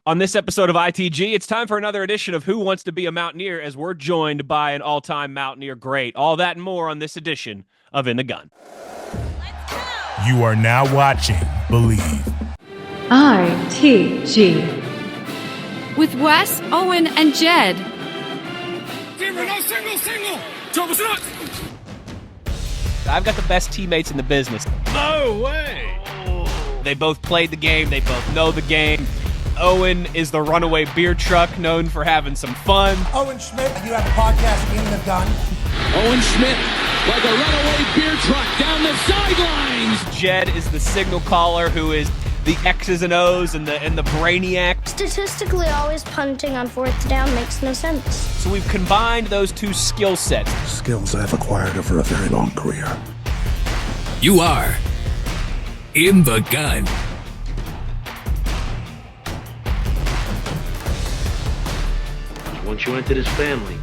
On this episode of ITG, it's time for another edition of Who Wants to Be a Mountaineer as we're joined by an all-time Mountaineer great. All that and more on this edition of In the Gun. You are now watching Believe. ITG. With Wes, Owen, and Jed. I've got the best teammates in the business. No way! They both played the game. They both know the game. Owen is the runaway beer truck known for having some fun. Owen Schmitt, you have a podcast, In the Gun. Owen Schmitt, like a runaway beer truck down the sidelines. Jed is the signal caller who is the X's and O's and the brainiac. Statistically, always punting on fourth down makes no sense. So we've combined those two skill sets. Skills I've acquired over a very long career. You are In the Gun. Once you enter this family,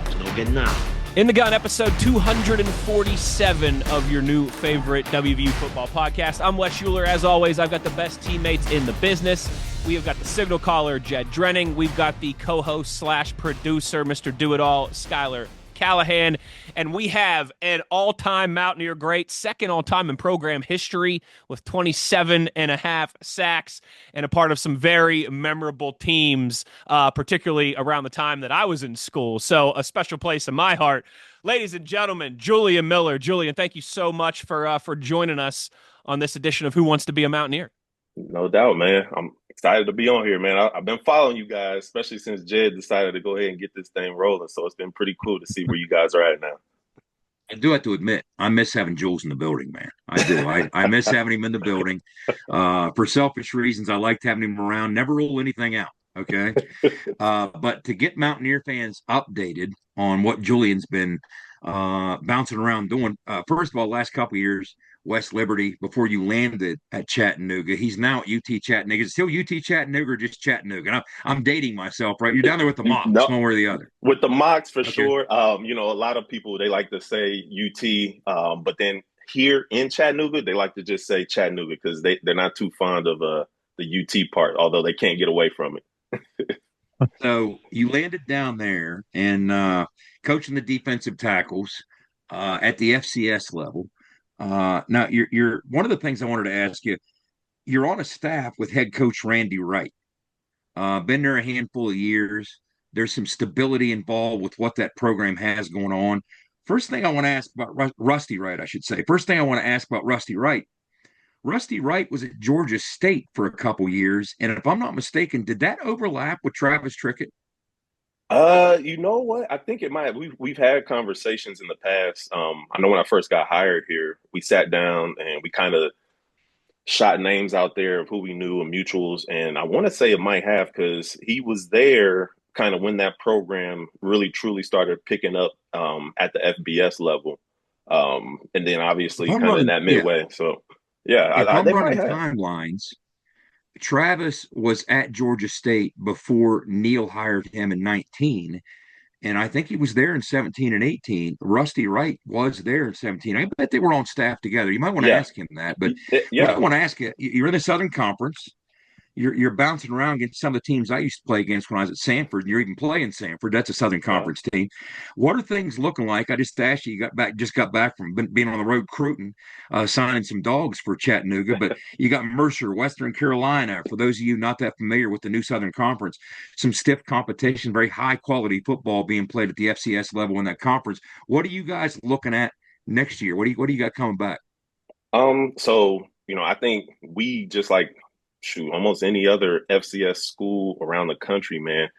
there's no getting out. In the Gun, episode 247 of your new favorite WVU football podcast. I'm Wes Uhler. As always, I've got the best teammates in the business. We have got the signal caller, Jed Drenning. We've got the co-host slash producer, Mr. Do-It-All, Schuyler Callihan. And we have an all-time Mountaineer great, second all-time in program history with 27 and a half sacks and a part of some very memorable teams, particularly around the time that I was in school. So a special place in my heart. Ladies and gentlemen, Julian Miller. Julian, thank you so much for joining us on this edition of Who Wants to Be a Mountaineer. No doubt, man. I'm excited to be on here, man. I've been following you guys, especially since Jed decided to go ahead and get this thing rolling. So it's been pretty cool to see where you guys are at now. I do have to admit, I miss having Jules in the building, man. I do. I miss having him in the building. For selfish reasons, I liked having him around. Never rule anything out, okay? But to get Mountaineer fans updated on what Julian's been bouncing around doing, first of all, last couple of years, West Liberty, before you landed at Chattanooga. He's now at UT Chattanooga. Is it still UT Chattanooga or just Chattanooga? And I'm dating myself, right? You're down there with the Mocs, No, one way or the other. with the Mocs for Okay. sure. A lot of people, they like to say UT, but then here in Chattanooga, they like to just say Chattanooga because they're not too fond of the UT part, although they can't get away from it. So you landed down there and coaching the defensive tackles at the FCS level. Now, you're one of the things I wanted to ask you. You're on a staff with head coach Randy Wright. Been there a handful of years. There's some stability involved with what that program has going on. First thing I want to ask about Rusty Wright, I should say. First thing I want to ask about Rusty Wright. Rusty Wright was at Georgia State for a couple years, and if I'm not mistaken, did that overlap with Travis Trickett? You know what? I think it might. We've had conversations in the past. I know when I first got hired here, we sat down and we kind of shot names out there of who we knew and mutuals. And I want to say it might have because he was there kind of when that program really truly started picking up at the FBS level. And then obviously kind of in that midway. So yeah, If I'm they running might have. timelines, Travis was at Georgia State before Neil hired him in 19. And I think he was there in 17 and 18. Rusty Wright was there in 17. I bet they were on staff together. You might want to ask him that. But what I want to ask you, you're in the Southern Conference. You're bouncing around against some of the teams I used to play against when I was at Sanford. You're even playing Sanford. That's a Southern Conference team. What are things looking like? I just asked you. You just got back from being on the road recruiting, signing some dogs for Chattanooga. But you got Mercer, Western Carolina. For those of you not that familiar with the new Southern Conference, some stiff competition, very high quality football being played at the FCS level in that conference. What are you guys looking at next year? What do you got coming back? So I think we just like almost any other FCS school around the country, man.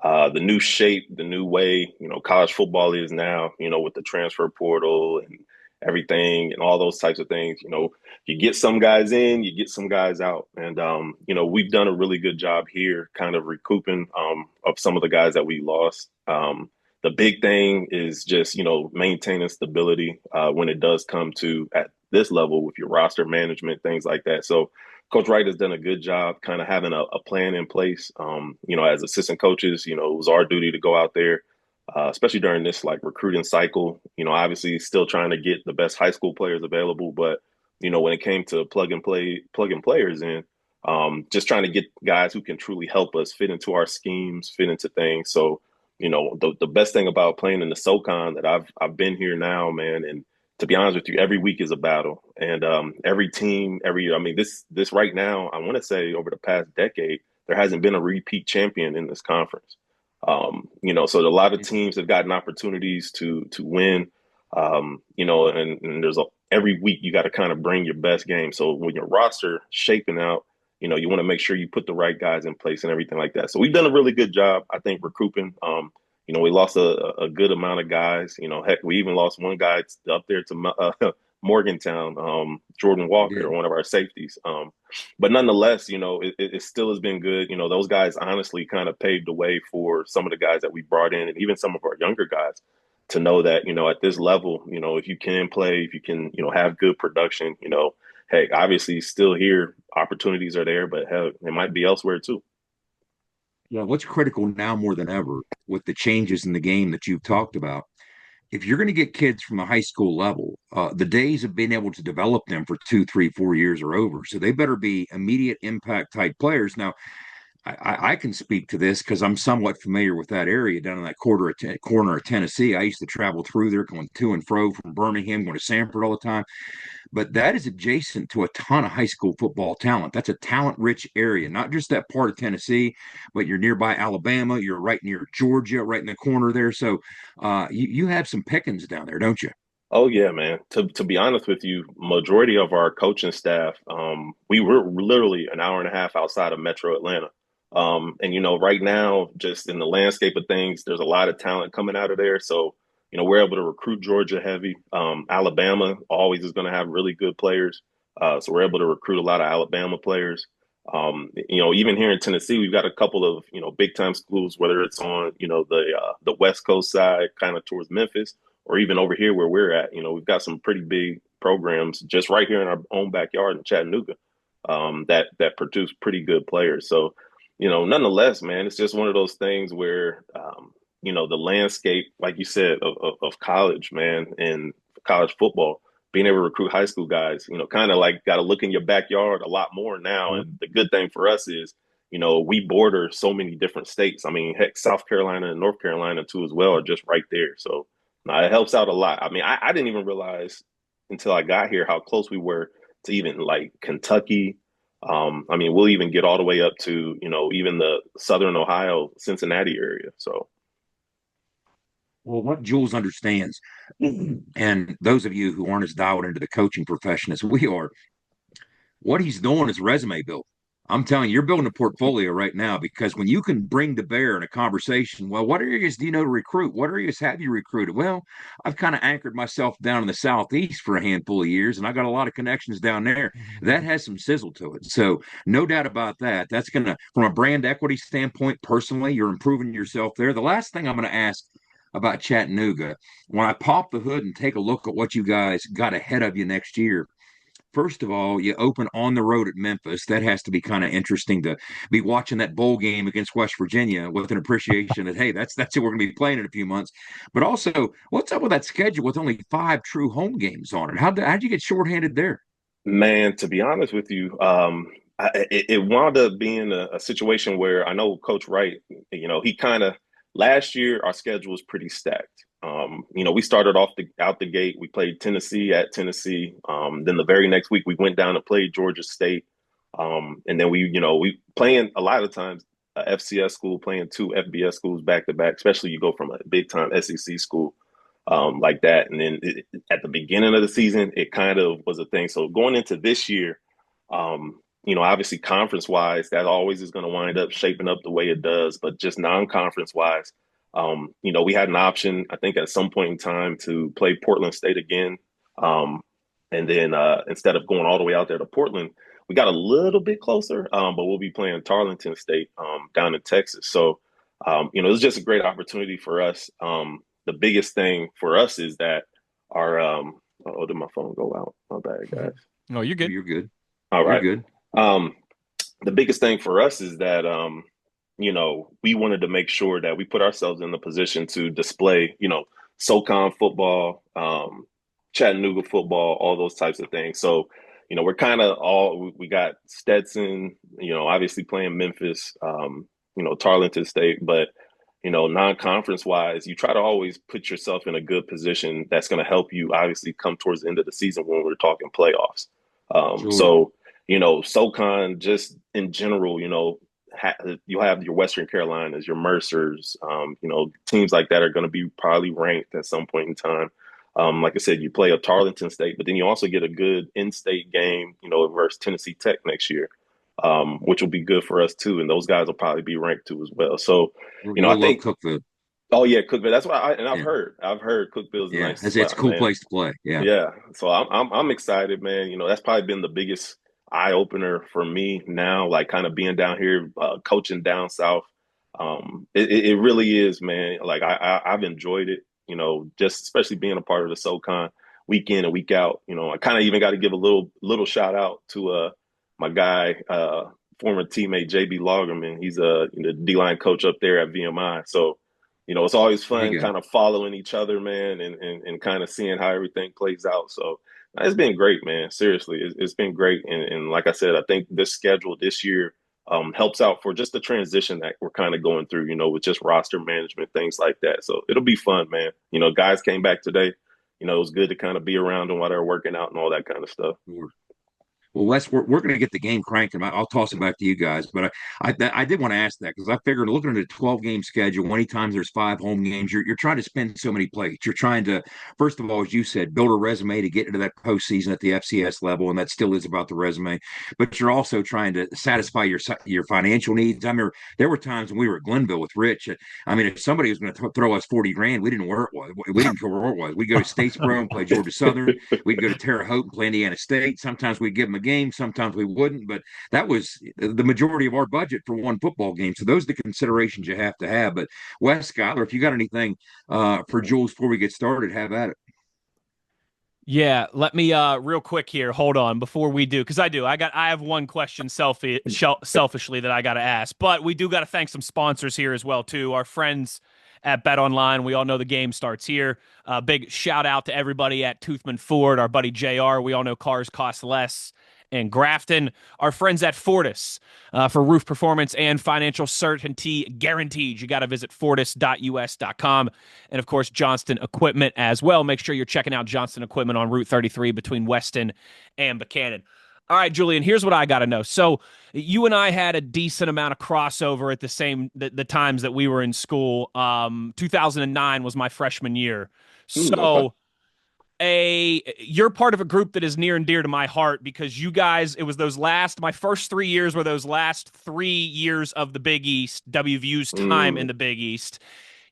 The new shape, the new way, college football is now, with the transfer portal and everything and all those types of things. You get some guys in, you get some guys out. And, we've done a really good job here kind of recouping of some of the guys that we lost. The big thing is just, maintaining stability when it does come to at this level with your roster management, things like that. So Coach Wright has done a good job kind of having a plan in place. As assistant coaches, it was our duty to go out there, especially during this like recruiting cycle. Obviously still trying to get the best high school players available. But, when it came to plugging players in, just trying to get guys who can truly help us fit into our schemes, fit into things. So, the best thing about playing in the SoCon that I've been here now, man, and to be honest with you, every week is a battle, and every team, this right now, I want to say over the past decade, there hasn't been a repeat champion in this conference. So a lot of teams have gotten opportunities to win. And there's every week you got to kind of bring your best game. So when your roster shaping out, you want to make sure you put the right guys in place and everything like that. So we've done a really good job, I think, recouping. We lost a good amount of guys. Heck, we even lost one guy up there to Morgantown, Jordan Walker, one of our safeties. But nonetheless, it still has been good. Those guys honestly kind of paved the way for some of the guys that we brought in, and even some of our younger guys, to know that, at this level, if you can play, if you can, have good production, hey, obviously still here, opportunities are there, but hell, it might be elsewhere too. Yeah, what's critical now more than ever with the changes in the game that you've talked about, if you're going to get kids from the high school level, the days of being able to develop them for 2, 3, 4 years are over. So they better be immediate impact type players. Now, I can speak to this because I'm somewhat familiar with that area down in that corner of Tennessee. I used to travel through there going to and fro from Birmingham, going to Sanford all the time. But that is adjacent to a ton of high school football talent. That's a talent-rich area, not just that part of Tennessee, but you're nearby Alabama. You're right near Georgia, right in the corner there. So you have some pickings down there, don't you? Oh yeah, man. To be honest with you, majority of our coaching staff, we were literally an hour and a half outside of Metro Atlanta. Right now, just in the landscape of things, there's a lot of talent coming out of there. So, we're able to recruit Georgia heavy. Alabama always is going to have really good players. So we're able to recruit a lot of Alabama players. Even here in Tennessee, we've got a couple of, big time schools, whether it's on, the West Coast side, kind of towards Memphis, or even over here where we're at. We've got some pretty big programs just right here in our own backyard in Chattanooga that produce pretty good players. So, nonetheless, man, it's just one of those things where, the landscape, like you said, of college, man, and college football, being able to recruit high school guys, kind of like got to look in your backyard a lot more now. And the good thing for us is, we border so many different states. I mean, heck, South Carolina and North Carolina too, as well, are just right there. So it helps out a lot. I mean, I didn't even realize until I got here how close we were to even like Kentucky. We'll even get all the way up to, even the Southern Ohio, Cincinnati area. So. Well, what Jules understands, and those of you who aren't as dialed into the coaching profession as we are, what he's doing is resume building. I'm telling you, you're building a portfolio right now, because when you can bring to bear in a conversation, well, what areas do you know to recruit? What areas have you recruited? Well, I've kind of anchored myself down in the Southeast for a handful of years, and I got a lot of connections down there. That has some sizzle to it. So no doubt about that. That's going to, from a brand equity standpoint, personally, you're improving yourself there. The last thing I'm going to ask about Chattanooga, when I pop the hood and take a look at what you guys got ahead of you next year, first of all, you open on the road at Memphis. That has to be kind of interesting to be watching that bowl game against West Virginia with an appreciation that, hey, that's who we're going to be playing in a few months. But also, what's up with that schedule with only 5 true home games on it? How'd you get shorthanded there? Man, to be honest with you, it wound up being a situation where I know Coach Wright, he kind of, last year, our schedule was pretty stacked. We started out the gate. We played Tennessee at Tennessee. Then the very next week, we went down and played Georgia State. And then we playing a lot of times a FCS school, playing 2 FBS schools back to back, especially you go from a big time SEC school like that. And then at the beginning of the season, it kind of was a thing. So going into this year, obviously conference wise, that always is going to wind up shaping up the way it does. But just non-conference wise, we had an option, I think, at some point in time to play Portland State again. And then instead of going all the way out there to Portland, we got a little bit closer, but we'll be playing Tarleton State down in Texas. So, it was just a great opportunity for us. The biggest thing for us is that our did my phone go out? My bad, guys. No, you're good. You're good. All right. You're good. The biggest thing for us is that, we wanted to make sure that we put ourselves in the position to display, SoCon football, Chattanooga football, all those types of things. So, we're kind of we got Stetson, obviously playing Memphis, Tarleton State, but non-conference wise, you try to always put yourself in a good position that's going to help you obviously come towards the end of the season when we're talking playoffs. Sure. So, SoCon just in general, you have your Western Carolinas, your Mercers, teams like that are going to be probably ranked at some point in time. Like I said, you play a Tarleton State, but then you also get a good in-state game, versus Tennessee Tech next year, which will be good for us too. And those guys will probably be ranked too as well. So, I think Cookville. Oh yeah, Cookville. That's what I've Yeah. heard Cookville's a nice spot, it's a cool man. place to play. Yeah. Yeah. So I'm excited, man. That's probably been the biggest eye opener for me now, like kind of being down here, coaching down south. It really is, man. Like I've enjoyed it, just especially being a part of the SoCon week in and week out. I kind of even got to give a little shout out to my guy, former teammate JB Lagerman. He's the D-line coach up there at VMI. So it's always fun kind of following each other, man, and kind of seeing how everything plays out. So it's been great, man. Seriously, it's been great. And like I said, I think this schedule this year helps out for just the transition that we're kind of going through, with just roster management, things like that. So it'll be fun, man. Guys came back today. It was good to kind of be around them while they're working out and all that kind of stuff. Well, Wes, we're going to get the game cranking. I'll toss it back to you guys, but I did want to ask that because I figured looking at a 12-game schedule, anytime there's 5 home games, you're trying to spend so many plates. You're trying to, first of all, as you said, build a resume to get into that postseason at the FCS level, and that still is about the resume. But you're also trying to satisfy your financial needs. I remember there were times when we were at Glenville with Rich. I mean, if somebody was going to throw us $40,000, we didn't know where it was. We didn't care where it was. We'd go to Statesboro and play Georgia Southern. We'd go to Terre Haute and play Indiana State. Sometimes we'd give them a game. Sometimes we wouldn't, but that was the majority of our budget for one football game. So those are the considerations you have to have. But Wes, Schuyler, if you got anything for Jules before we get started, have at it. Yeah, let me real quick here. Hold on before we do, because I have one question selfishly that I got to ask, but we do got to thank some sponsors here as well too. Our friends at Bet Online. We all know the game starts here. Big shout out to everybody at Toothman Ford, our buddy JR. We all know cars cost less in Grafton. Our friends at Fortis for roof performance and financial certainty guaranteed. You got to visit fortis.us.com. And, of course, Johnston Equipment as well. Make sure you're checking out Johnston Equipment on Route 33 between Weston and Buchanan. All right, Julian, here's what I got to know. So you and I had a decent amount of crossover at the times that we were in school. 2009 was my freshman year. So you're part of a group that is near and dear to my heart because you guys, it was my first 3 years were those last 3 years of the Big East, WVU's time in the Big East.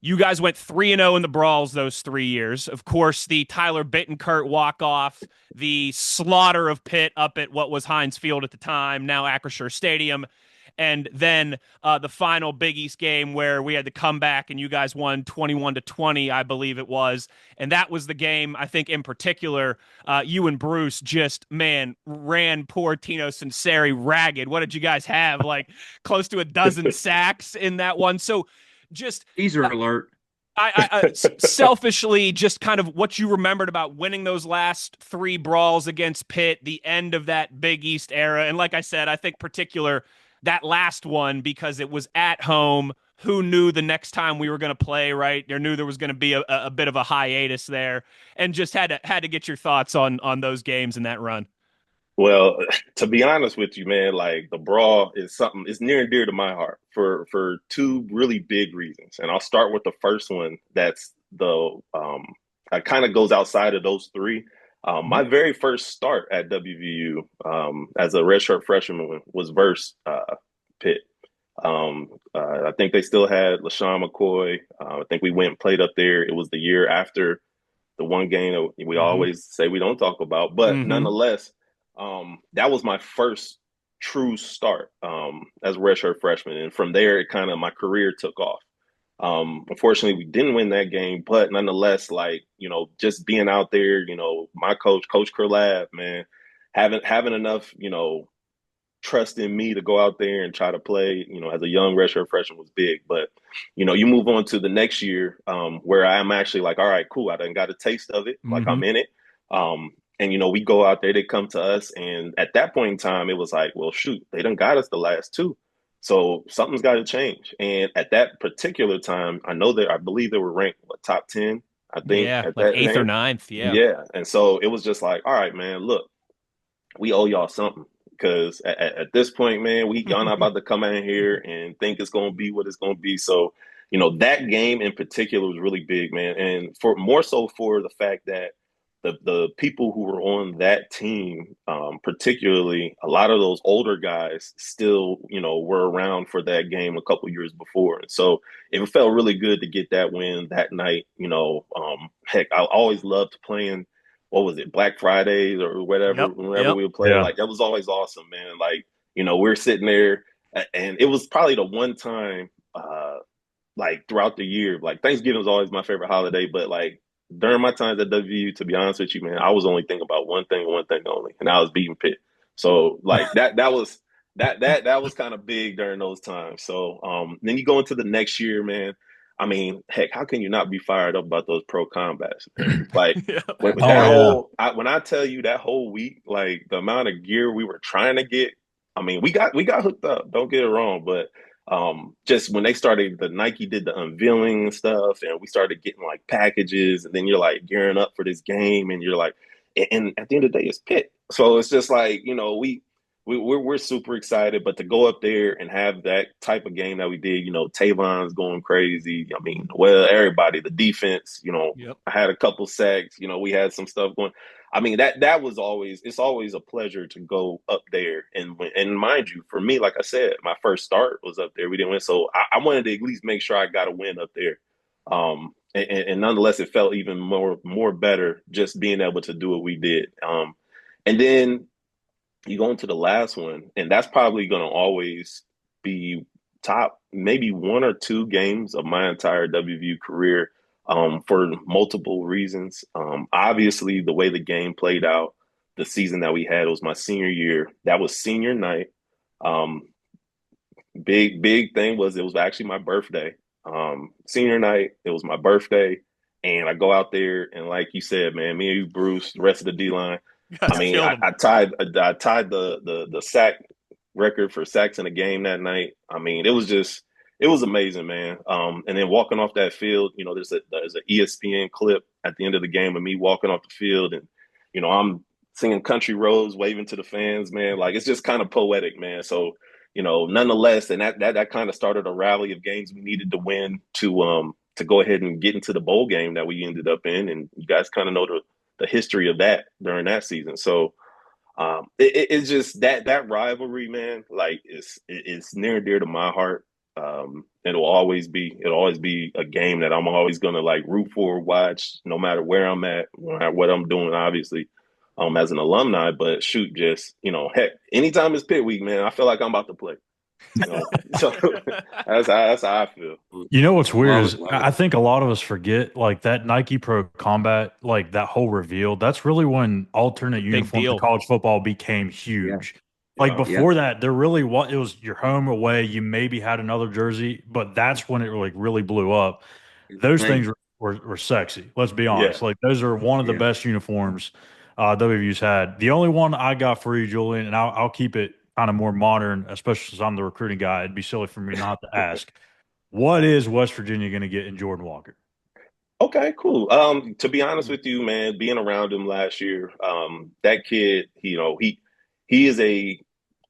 You guys went 3-0 in the brawls those 3 years. Of course, the Tyler Bittenkurt walk-off, the slaughter of Pitt up at what was Heinz Field at the time, now Acrisure Stadium, and then the final Big East game where we had to come back and you guys won 21-20, I believe it was. And that was the game, I think, in particular, you and Bruce just, ran poor Tino Sinceri ragged. What did you guys have? Like close to a dozen sacks in that one. So just teaser alert. I selfishly just kind of what you remembered about winning those last 3 brawls against Pitt, the end of that Big East era. And like I said, I think particular that last one because it was at home. Who knew the next time we were going to play, right? Or knew there was going to be a bit of a hiatus there, and just had to get your thoughts on those games and that run. Well, to be honest with you, man, like the brawl is something it's near and dear to my heart for 2 really big reasons. And I'll start with the first one. That's it kind of goes outside of those 3. My very first start at WVU as a redshirt freshman was versus Pitt. I think they still had LaShawn McCoy. I think we went and played up there. It was the year after the one game that we always say we don't talk about. But nonetheless, that was my first true start as a redshirt freshman. And from there, it kind of my career took off. Unfortunately, we didn't win that game, but nonetheless, just being out there, my coach Kurlab, man, having enough, trust in me to go out there and try to play, as a young redshirt freshman was big. But, you move on to the next year where I'm actually like, all right, cool. I done got a taste of it. Like I'm in it. And, we go out there, they come to us. And at that point in time, it was like, well, shoot, they done got us the last two. So something's got to change. And at that particular time, I believe they were ranked, top 10, I think. Yeah, At like that eighth or time. ninth. Yeah. Yeah. And so it was just like, all right, man, look, we owe y'all something. Because at this point, man, y'all not about to come in here and think it's going to be what it's going to be. So, that game in particular was really big, man. And for more so for the fact that the people who were on that team, particularly a lot of those older guys still, were around for that game a couple years before. And so it felt really good to get that win that night. Heck, I always loved playing, what was it, Black Fridays or whatever, whenever we would play. Yeah. Like, that was always awesome, man. Like, we're sitting there, and it was probably the one time, like, throughout the year, like, Thanksgiving was always my favorite holiday, but, like, during my times at WVU, to be honest with you, man, I was only thinking about one thing only, and I was beating Pitt. So, like, that was kind of big during those times. So, then you go into the next year, man. I mean, heck, how can you not be fired up about those pro combats? Like, when I tell you that whole week, like, the amount of gear we were trying to get, I mean, we got hooked up. Don't get it wrong, but just when they started, the Nike did the unveiling and stuff, and we started getting like packages, and then you're like gearing up for this game, and you're like, and at the end of the day, it's Pitt. So it's just like, we're super excited, but to go up there and have that type of game that we did, Tavon's going crazy. I mean, well, everybody, the defense, I had a couple sacks, we had some stuff going. I mean, that was it's always a pleasure to go up there. And mind you, for me, like I said, my first start was up there. We didn't win. So I wanted to at least make sure I got a win up there. And nonetheless, it felt even more better just being able to do what we did. And then you go into the last one, and that's probably going to always be top maybe one or two games of my entire WVU career, for multiple reasons. Obviously, the way the game played out, the season that we had, it was my senior year. That was senior night. Big thing was it was actually my birthday. Senior night, it was my birthday, and I go out there, and like you said, man, me and you, Bruce, the rest of the D-line, I mean, I tied the sack record for sacks in a game that night. I mean, it was amazing, man. And then walking off that field, there's an ESPN clip at the end of the game of me walking off the field, and I'm singing Country Roads, waving to the fans, man. Like, it's just kind of poetic, man. So, nonetheless, and that kind of started a rally of games we needed to win to go ahead and get into the bowl game that we ended up in, and you guys kind of know the history of that during that season. So it's just that rivalry, man, like it's near and dear to my heart. It'll always be a game that I'm always going to like root for, watch, no matter where I'm at, what I'm doing, obviously, as an alumni. But shoot, just, heck, anytime it's Pitt week, man, I feel like I'm about to play. So that's how I feel. What's weird is I think a lot of us forget, like, that Nike Pro Combat, like that whole reveal. That's really when alternate uniforms in college football became huge. Yeah. Like, before that, there really was, it was your home away. You maybe had another jersey, but that's when it really blew up. Those things were sexy. Let's be honest. Like, those are one of the best uniforms WVU's had. The only one I got for you, Julian, and I'll keep it kind of more modern, especially since I'm the recruiting guy. It'd be silly for me not to ask. What is West Virginia going to get in Jordan Walker? Okay, cool. To be honest with you, man, being around him last year, that kid, he is a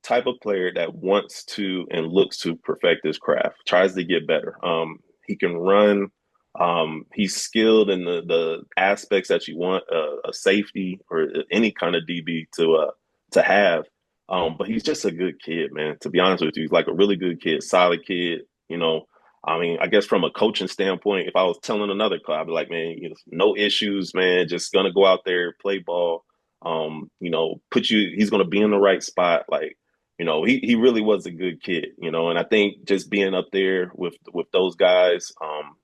type of player that wants to and looks to perfect his craft, tries to get better. He can run. He's skilled in the aspects that you want a safety or any kind of DB to have. But he's just a good kid, man. To be honest with you, he's like a really good kid, solid kid. I mean, I guess from a coaching standpoint, if I was telling another club, I'd be like, man, no issues, man. Just gonna go out there, play ball. He's gonna be in the right spot. Like, he really was a good kid. And I think just being up there with those guys,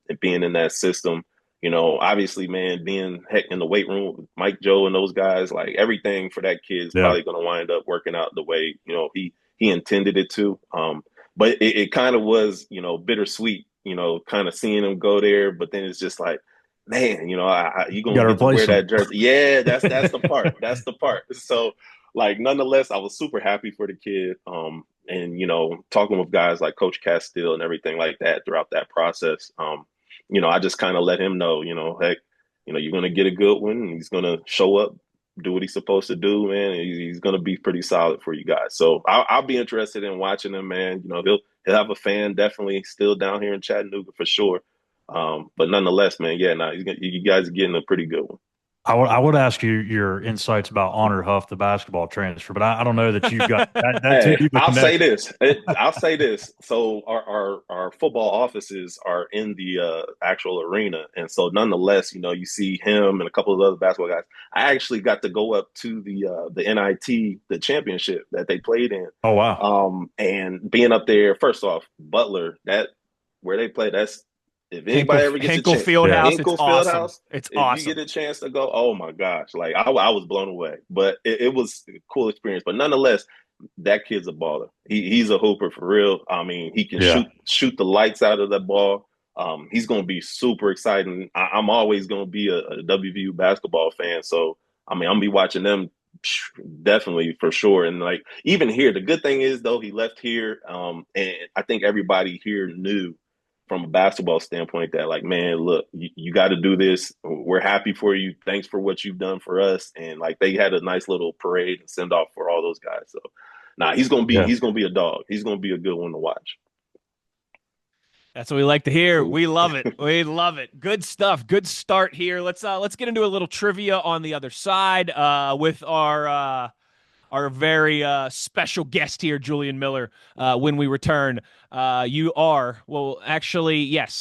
and being in that system. Obviously, man, being heck in the weight room with Mike Joe and those guys, like, everything for that kid is probably going to wind up working out the way, he intended it to. But it kind of was, bittersweet, kind of seeing him go there. But then it's just like, man, you know, you gonna get to wear that jersey. Yeah, that's the part. That's the part. So, like, nonetheless, I was super happy for the kid. And you know, talking with guys like Coach Castile and everything like that throughout that process, you know, I just kind of let him know, you know, heck, you know, you're gonna get a good one. And he's gonna show up, do what he's supposed to do, man. And he's gonna be pretty solid for you guys. So I'll be interested in watching him, man. You know, he'll have a fan definitely still down here in Chattanooga for sure. But nonetheless, man, yeah, you guys are getting a pretty good one. I would ask you your insights about Honor Huff, the basketball transfer, but I don't know that you've got that. Hey, I'll say this. So our football offices are in the actual arena, and so nonetheless, you know, you see him and a couple of other basketball guys. I actually got to go up to the NIT, the championship that they played in. Oh wow! And being up there, first off, Butler, that where they play, that's. If anybody ever gets Hinkle a chance, Fieldhouse, Hinkle it's awesome. Fieldhouse, it's if awesome. You get a chance to go, oh my gosh, like I was blown away. But it was a cool experience. But nonetheless, that kid's a baller. He's a hooper for real. I mean, he can shoot the lights out of that ball. He's going to be super exciting. I'm always going to be a WVU basketball fan. So I mean, I'm gonna be watching them definitely for sure. And like even here, the good thing is though he left here, and I think everybody here knew. From a basketball standpoint that like, man, look, you got to do this. We're happy for you. Thanks for what you've done for us. And like, they had a nice little parade and send off for all those guys. So he's going to be a dog. He's going to be a good one to watch. That's what we like to hear. We love it. We love it. Good stuff. Good start here. Let's get into a little trivia on the other side with our very special guest here, Julian Miller, when we return. Yes,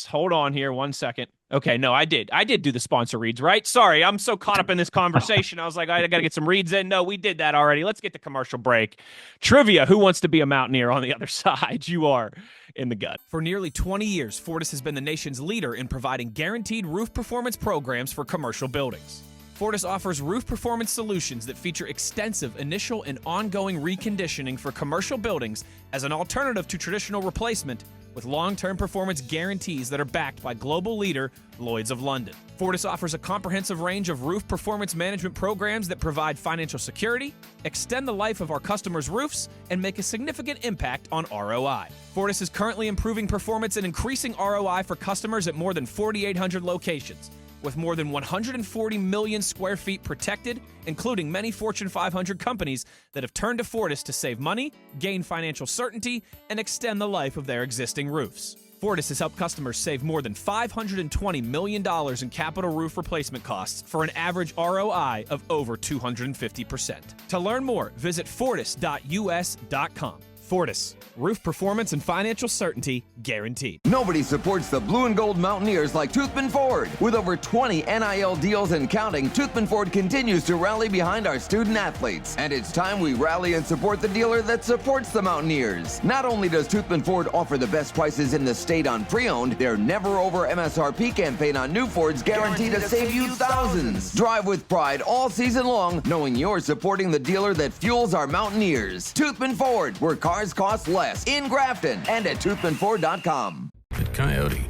hold on here 1 second. Okay, no, I did do the sponsor reads, right? Sorry, I'm so caught up in this conversation. I was like, I got to get some reads in. No, we did that already. Let's get the commercial break. Trivia, who wants to be a Mountaineer on the other side? You are in the gut. For nearly 20 years, Fortis has been the nation's leader in providing guaranteed roof performance programs for commercial buildings. Fortis offers roof performance solutions that feature extensive initial and ongoing reconditioning for commercial buildings as an alternative to traditional replacement with long-term performance guarantees that are backed by global leader Lloyd's of London. Fortis offers a comprehensive range of roof performance management programs that provide financial security, extend the life of our customers' roofs, and make a significant impact on ROI. Fortis is currently improving performance and increasing ROI for customers at more than 4,800 locations. With more than 140 million square feet protected, including many Fortune 500 companies that have turned to Fortis to save money, gain financial certainty, and extend the life of their existing roofs. Fortis has helped customers save more than $520 million in capital roof replacement costs for an average ROI of over 250%. To learn more, visit fortis.us.com. Fortis, roof performance and financial certainty guaranteed. Nobody supports the blue and gold Mountaineers like Toothman Ford. With over 20 NIL deals and counting, Toothman Ford continues to rally behind our student athletes. And it's time we rally and support the dealer that supports the Mountaineers. Not only does Toothman Ford offer the best prices in the state on pre-owned, their never over MSRP campaign on new Fords guaranteed to save you thousands. Drive with pride all season long, knowing you're supporting the dealer that fuels our Mountaineers. Toothman Ford, where cars cost less, in Grafton and at ToothmanFord.com. At Coyote,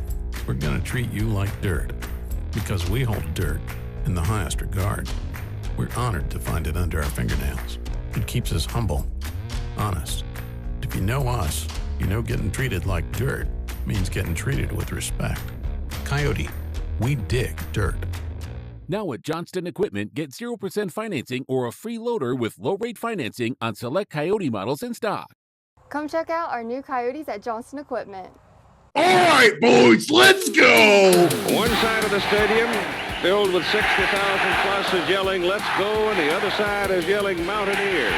we're going to treat you like dirt because we hold dirt in the highest regard. We're honored to find it under our fingernails. It keeps us humble, honest. If you know us, you know getting treated like dirt means getting treated with respect. Coyote, we dig dirt. Now at Johnston Equipment, get 0% financing or a free loader with low-rate financing on select Coyote models in stock. Come check out our new Coyotes at Johnston Equipment. All right, boys, let's go! One side of the stadium filled with 60,000 plus is yelling, let's go, and the other side is yelling, Mountaineers.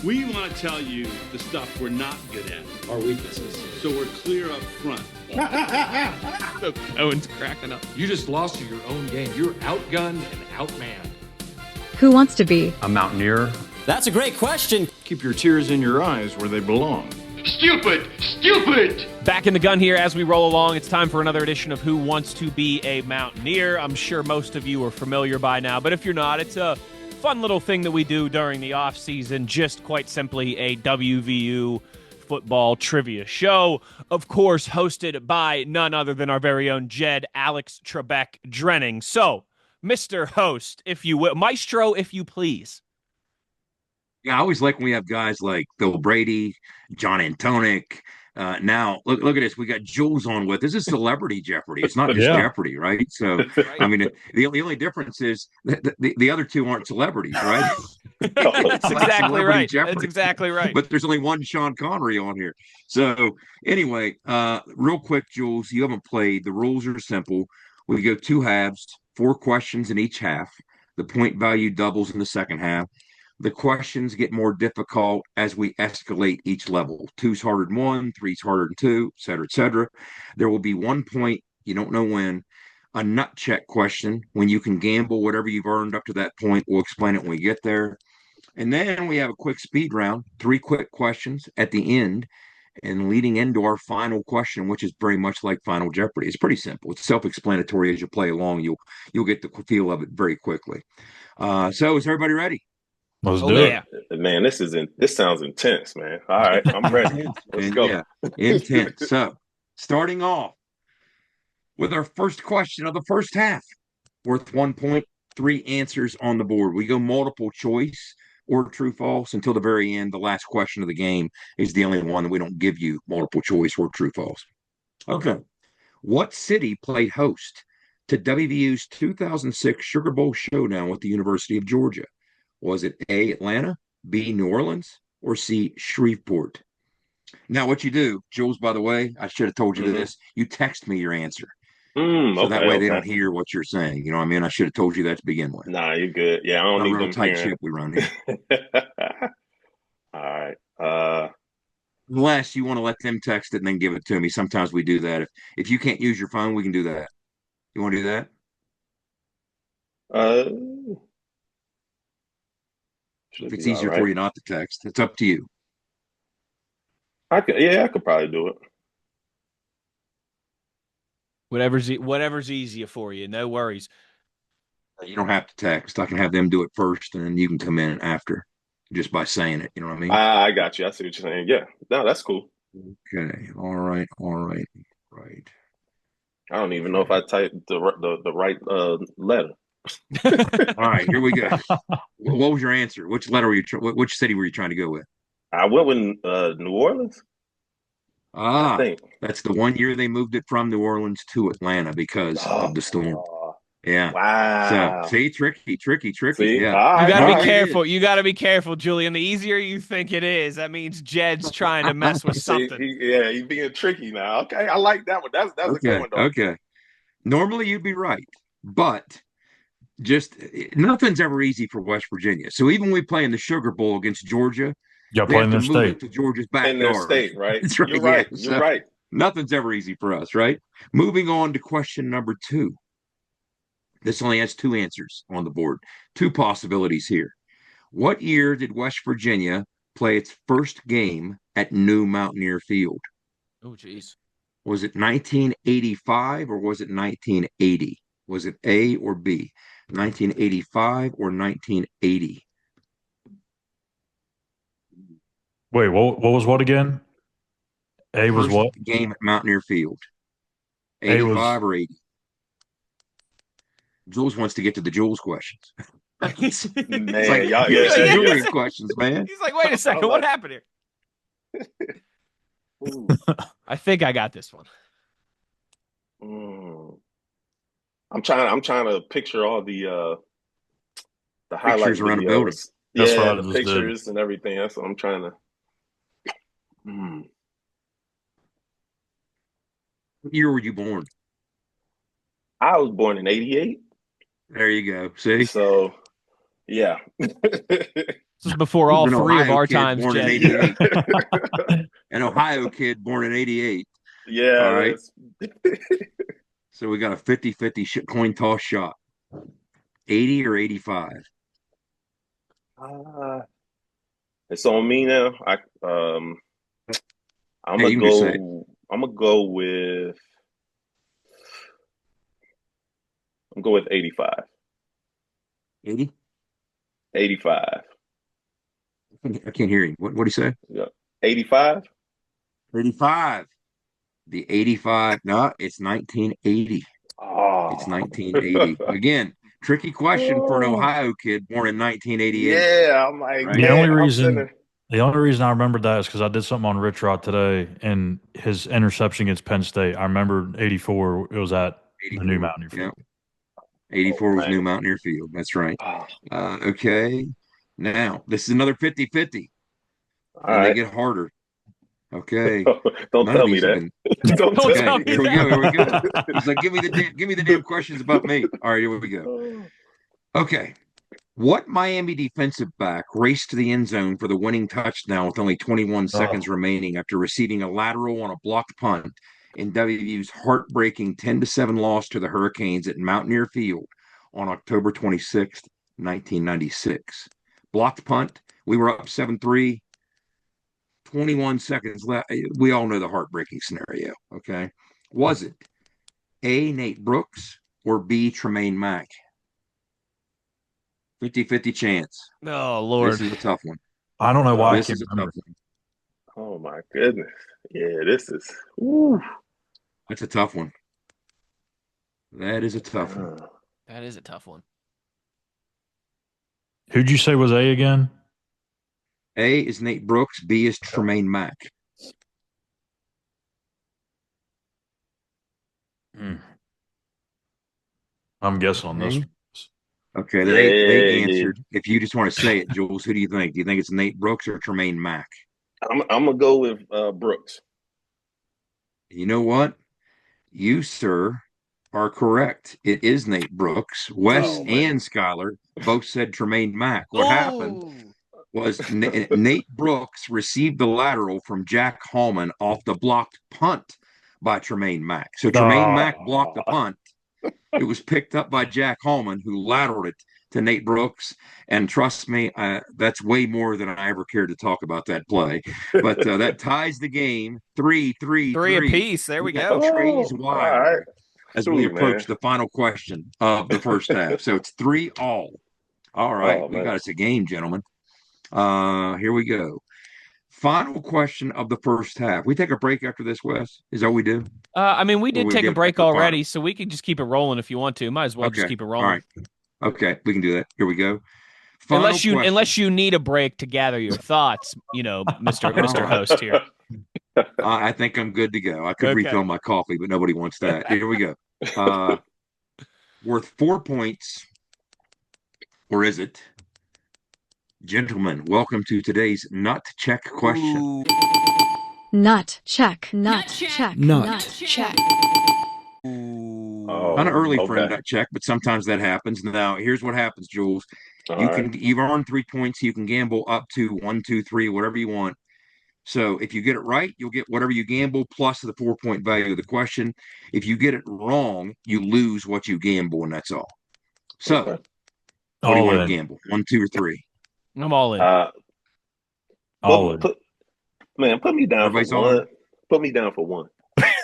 We want to tell you the stuff we're not good at, our weaknesses, so we're clear up front. Owen's cracking up. You just lost to your own game. You're outgunned and outmanned. Who wants to be a Mountaineer? That's a great question. Keep your tears in your eyes where they belong. Stupid! Stupid! Back in the gun here as we roll along. It's time for another edition of Who Wants to Be a Mountaineer. I'm sure most of you are familiar by now, but if you're not, it's a fun little thing that we do during the off season. Just quite simply a WVU football trivia show, of course, hosted by none other than our very own Jed Alex Trebek Drenning. So, Mr. Host, if you will, Maestro, if you please. Yeah, I always like when we have guys like Bill Brady, John Antonic. Now, look at this. We got Jules on with. This is Celebrity Jeopardy. It's not just Jeopardy, right? So, I mean, the only difference is the other two aren't celebrities, right? That's exactly right. Jeopardy. That's exactly right. But there's only one Sean Connery on here. So, anyway, real quick, Jules, you haven't played. The rules are simple. We go 2 halves, 4 questions in each half. The point value doubles in the second half. The questions get more difficult as we escalate each level. 2's harder than 1, 3's harder than 2, et cetera, et cetera. There will be 1 point, you don't know when, a nut check question when you can gamble whatever you've earned up to that point. We'll explain it when we get there. And then we have a quick speed round, 3 quick questions at the end, and leading into our final question, which is very much like Final Jeopardy. It's pretty simple. It's self-explanatory as you play along. You'll get the feel of it very quickly. So is everybody ready? Let's do it. Man, this sounds intense, man. All right, I'm ready. Let's go. Yeah, intense. So, starting off with our first question of the first half, worth 1 point, 3 answers on the board. We go multiple choice or true false until the very end. The last question of the game is the only one that we don't give you multiple choice or true false. Okay. What city played host to WVU's 2006 Sugar Bowl showdown with the University of Georgia? Was it A, Atlanta, B, New Orleans, or C, Shreveport? Now, what you do, Jules, by the way, I should have told you this. You text me your answer. So that way they don't hear what you're saying. You know what I mean? I should have told you that to begin with. Nah, you're good. Yeah, I don't need them tight hearing. ship we run here. All right. Unless you want to let them text it and then give it to me. Sometimes we do that. If you can't use your phone, we can do that. You want to do that? If it's easier for you not to text, it's up to you. I could probably do it. Whatever's easier for you. No worries. You don't have to text. I can have them do it first, and then you can come in after, just by saying it. You know what I mean? I got you. I see what you're saying. Yeah, no, that's cool. Okay. All right. I don't even know if I typed the right letter. All right, here we go. What was your answer? Which letter were you? Which city were you trying to go with? I went with New Orleans. I think that's the one year they moved it from New Orleans to Atlanta because of the storm. Yeah. Wow. So, see, tricky. See? Yeah. You got to be careful. You got to be careful, Julian. The easier you think it is, that means Jed's trying to mess with something. He's being tricky now. Okay, I like that one. That's a good one, though. Okay. Normally you'd be right, but just nothing's ever easy for West Virginia. So even when we play in the Sugar Bowl against Georgia, y'all play in their state. To Georgia's backyard. In their state, right? That's right. You're right. Yeah. You're right. Nothing's ever easy for us, right? Moving on to question number 2. This only has 2 answers on the board. 2 possibilities here. What year did West Virginia play its first game at New Mountaineer Field? Oh, geez. Was it 1985 or was it 1980? Was it A or B? 1985 or 1980? Wait, what was what again? A was First what? Game at Mountaineer Field. 85 or 80? Jules wants to get to the Jules questions. Man, it's like, Julian questions, man. He's like, wait a second, what happened here? I think I got this one. I'm trying to picture all the pictures around the building. The pictures and everything. That's what I'm trying to. What year were you born? I was born in 88. There you go. See? So, yeah. This is before all 3 of our times, born in 88. An Ohio kid born in 88. Yeah. All right. So we got a 50-50 coin toss shot. 80 or 85? It's on me now. I'm gonna go with 85. 80? 85. I can't hear you. What do you say? Yeah. 85? 85. The 85. No, it's 1980. Oh. It's 1980. Again, tricky question for an Ohio kid born in 1988. Yeah, I'm like, Right? The only reason I remembered that is because I did something on Rich Rod today, and his interception against Penn State. I remember 84. It was at the new Mountaineer Field. Yep. 84 was new Mountaineer Field. That's right. Okay. Now, this is another 50-50. They get harder. Okay. Don't tell me that. Don't tell me. Here we go. Here we go. It's like, give me the damn questions about me. All right, here we go. Okay. What Miami defensive back raced to the end zone for the winning touchdown with only 21 seconds remaining after receiving a lateral on a blocked punt in WVU's heartbreaking 10-7 loss to the Hurricanes at Mountaineer Field on October 26th, 1996? Blocked punt. We were up 7-3. 21 seconds left. We all know the heartbreaking scenario, okay? Was it A, Nate Brooks, or B, Tremaine Mack? 50-50 chance. Oh, Lord. This is a tough one. I don't know why this I is can't a tough remember. one. Oh, my goodness. Yeah, this is – ooh. That's a tough one. That is a tough one. That is a tough one. Who'd you say was A again? A is Nate Brooks. B is Tremaine Mack. I'm guessing on this one. Okay, they answered. If you just want to say it, Jules, who do you think? Do you think it's Nate Brooks or Tremaine Mack? I'm going to go with Brooks. You know what? You, sir, are correct. It is Nate Brooks. Wes and Schuyler both said Tremaine Mack. What happened was Nate Brooks received the lateral from Jack Hallman off the blocked punt by Tremaine Mack. So Tremaine Mack blocked the punt. It was picked up by Jack Hallman, who lateraled it to Nate Brooks. And trust me, that's way more than I ever cared to talk about that play. But that ties the game 3-3. 3 apiece. There we go. Trays wide as we approach the final question of the first half. So it's 3-all. All right. We got us a game, gentlemen. Here we go. Final question of the first half. We take a break after this, Wes? Is that what we do? I mean, we did take a break already, so we can just keep it rolling if you want to. Might as well just keep it rolling. All right. Okay, we can do that. Here we go. Unless you need a break to gather your thoughts, Mr. Host here. I think I'm good to go. I could refill my coffee, but nobody wants that. Here we go. Worth 4 points. Or is it? Gentlemen, welcome to today's nut check question. Nut check. Nut check. Nut check. Kind of early for a nut check, but sometimes that happens. Now, here's what happens, Jules. You've earned 3 points. You can gamble up to 1, 2, 3, whatever you want. So if you get it right, you'll get whatever you gamble plus the 4-point value of the question. If you get it wrong, you lose what you gamble, and that's all. So, what do you want to gamble? 1, 2, or 3? I'm all in. Put me down for one. Put me down for one.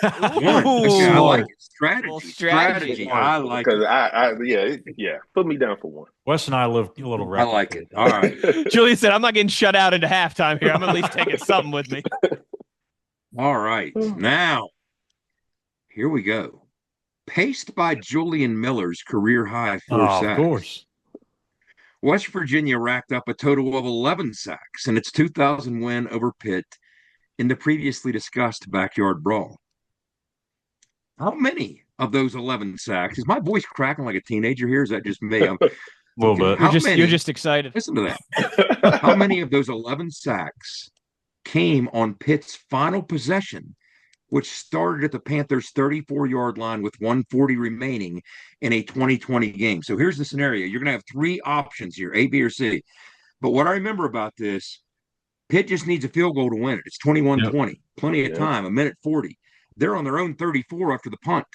Okay, I like it. Strategy. I like it. Yeah. Put me down for one. Wes and I live a little I like it. All right. Julian said, I'm not getting shut out into halftime here. I'm at least taking something with me. All right. Now, here we go. Paced by Julian Miller's career high 4 sacks. Of course. West Virginia racked up a total of 11 sacks in its 2000 win over Pitt in the previously discussed backyard brawl. How many of those 11 sacks? Is my voice cracking like a teenager here? Is that just me? A little bit. You're just excited. Listen to that. How many of those 11 sacks came on Pitt's final possession, which started at the Panthers' 34-yard line with 1:40 remaining in a 2020 game? So here's the scenario. You're going to have 3 options here, A, B, or C. But what I remember about this, Pitt just needs a field goal to win it. It's 21-20. Plenty of time, 1:40. They're on their own 34 after the punt.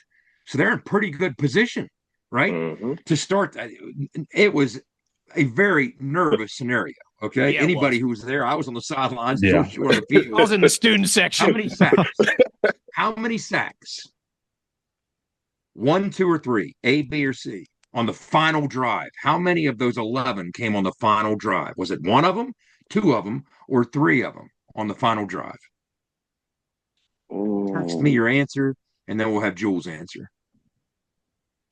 So they're in pretty good position, right? To start. It was a very nervous scenario. Okay. Yeah, anybody who was there, I was on the sidelines. I was in the student section. How many sacks? How many sacks? 1, 2, or 3, A, B, or C, on the final drive? How many of those 11 came on the final drive? Was it 1 of them, 2 of them, or 3 of them on the final drive? Text me your answer, and then we'll have Jules answer.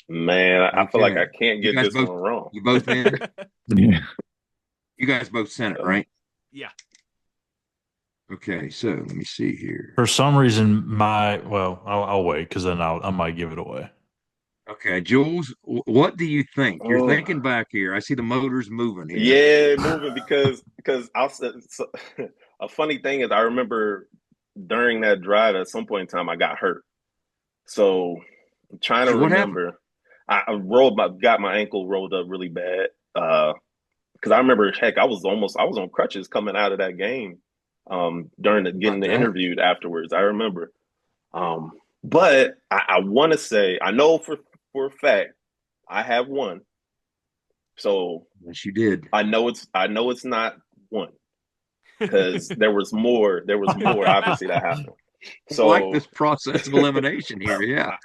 Man, I feel like I can't get this one wrong. You both in? Yeah. You guys both sent it, right? Yeah. Okay, so let me see here. For some reason, I'll wait because then I might give it away. Okay, Jules, what do you think? You're thinking back here. I see the motors moving here. Yeah, moving because a funny thing is I remember during that drive at some point in time I got hurt. So I'm trying to remember. I got my ankle rolled up really bad. Because I remember, heck, I was on crutches coming out of that game. During getting interviewed afterwards, I remember. But I want to say I know for a fact I have one. So yes, you did. I know it's not one because there was more obviously that happened. So I like this process of elimination here. Yeah,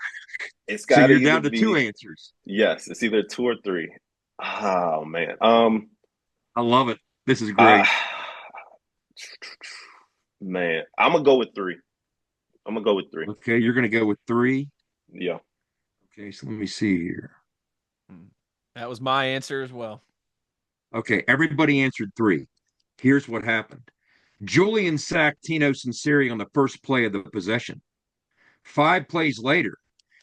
it's got so you're down to 2 answers. Yes, it's either 2 or 3. Oh man, I love it. This is great. Man, I'm gonna go with 3. Okay, you're gonna go with 3. Yeah. Okay, so let me see here. That was my answer as well. Okay, everybody answered 3. Here's what happened. Julian sacked Tino Sinceri on the first play of the possession. 5 plays later,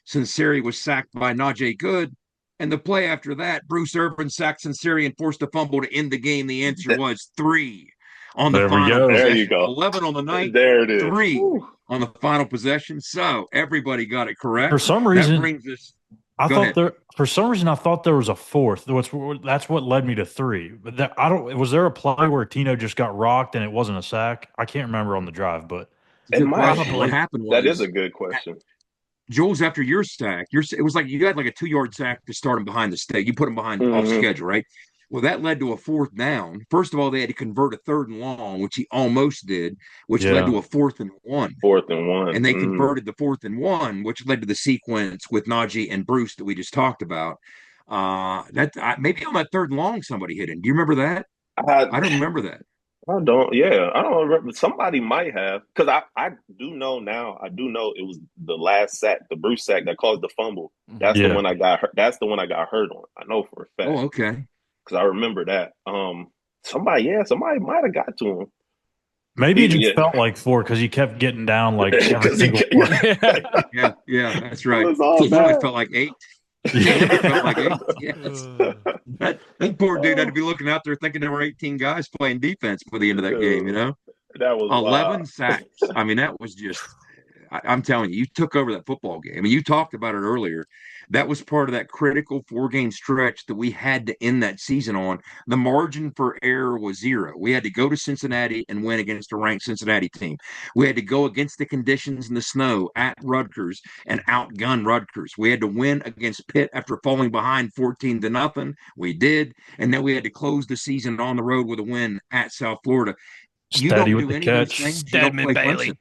Sinceri was sacked by Najee Good, and the play after that, Bruce Irvin sacked Sinceri and forced a fumble to end the game. The answer was 3 on the final possession. There you go. 11 on the night. There it is. 3 on the final possession. So everybody got it correct. For some reason, that brings us. I thought there was a 4th. That's what led me to 3. But was there a play where Tino just got rocked and it wasn't a sack? I can't remember on the drive, but What happened was, that is a good question. Jules, after your sack, it was like you had like a 2-yard sack to start him behind the stake. You put him behind off schedule, right? Well, that led to a 4th down. First of all, they had to convert a 3rd and long, which he almost did, which led to a 4th and 1. 4th and 1. And they converted the 4th and 1, which led to the sequence with Najee and Bruce that we just talked about. Maybe on that 3rd and long, somebody hit him. Do you remember that? I don't remember that. I don't remember. Somebody might have, because I do know now. I do know it was the last sack, the Bruce sack that caused the fumble. That's the one I got hurt. That's the one I got hurt on. I know for a fact. Oh, okay. Because I remember that. Somebody might have got to him. Maybe it just felt like 4 because he kept getting down like every single yeah, that's right. It really felt like 8. It felt like 8. Yes. That poor dude had to be looking out there thinking there were 18 guys playing defense by the end of that game, you know? That was 11 sacks. I mean, that was just I'm telling you, you took over that football game. I mean, you talked about it earlier. That was part of that critical 4-game stretch that we had to end that season on. The margin for error was 0. We had to go to Cincinnati and win against a ranked Cincinnati team. We had to go against the conditions in the snow at Rutgers and outgun Rutgers. We had to win against Pitt after falling behind 14-0. We did. And then we had to close the season on the road with a win at South Florida. You don't do any of those things. You don't play Clemson.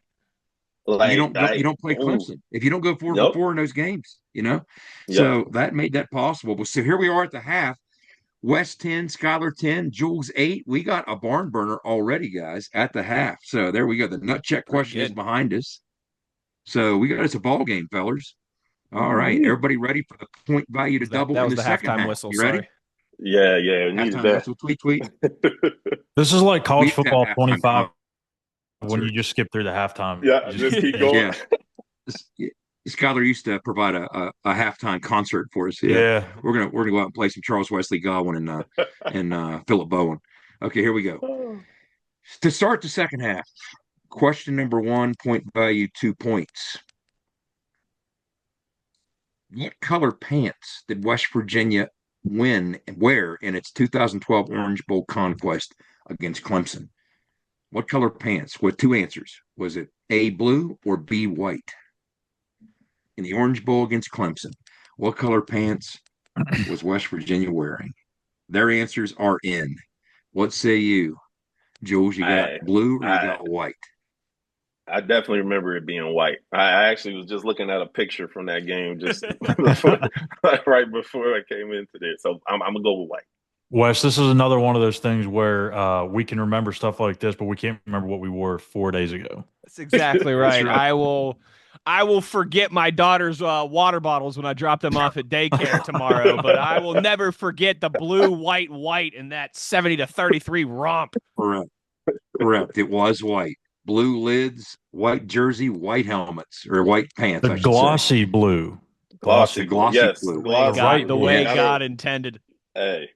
You don't play Clemson if you don't go 4 for 4 in those games, you know. So that made that possible. But so here we are at the half. Wes 10, Schuyler 10, Jules 8. We got a barn burner already, guys, at the half. So there we go. The nut check question is behind us. So we got us a ball game, fellas. All right, everybody ready for the point value to double in the second half? Whistle, you ready? Yeah. Needed that. Tweet. This is like college football 25. When you just skip through the halftime. Yeah, just keep going. Schuyler used to provide a halftime concert for us. Yeah. We're gonna go out and play some Charles Wesley Godwin and Philip Bowen. Okay, here we go. To start the second half, question number 1, point value 2 points. What color pants did West Virginia wear in its 2012 Orange Bowl conquest against Clemson? What color pants? With 2 answers. Was it A, blue, or B, white? In the Orange Bowl against Clemson, what color pants was West Virginia wearing? Their answers are in. What say you? Jules, you got blue or you got white? I definitely remember it being white. I actually was just looking at a picture from that game just right before I came into this. So I'm going to go with white. Wes, this is another one of those things where we can remember stuff like this, but we can't remember what we wore 4 days ago. That's exactly right. right. I will forget my daughter's water bottles when I drop them off at daycare tomorrow, but I will never forget the blue, white, in that 70-33 romp. Correct. It was white. Blue lids, white jersey, white helmets, or white pants. The glossy blue. Glossy blue. Yes, blue. The way God intended. Hey,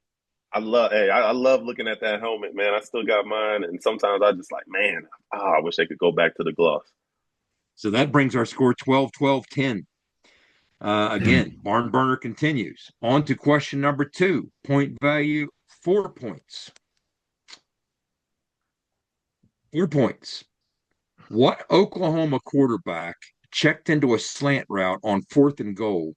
I love looking at that helmet, man. I still got mine, and sometimes I just like, man, I wish they could go back to the gloss. So that brings our score 12-12-10. Again, Barn Burner continues. On to question number 2. Point value, 4 points. 4 points. What Oklahoma quarterback checked into a slant route on 4th and goal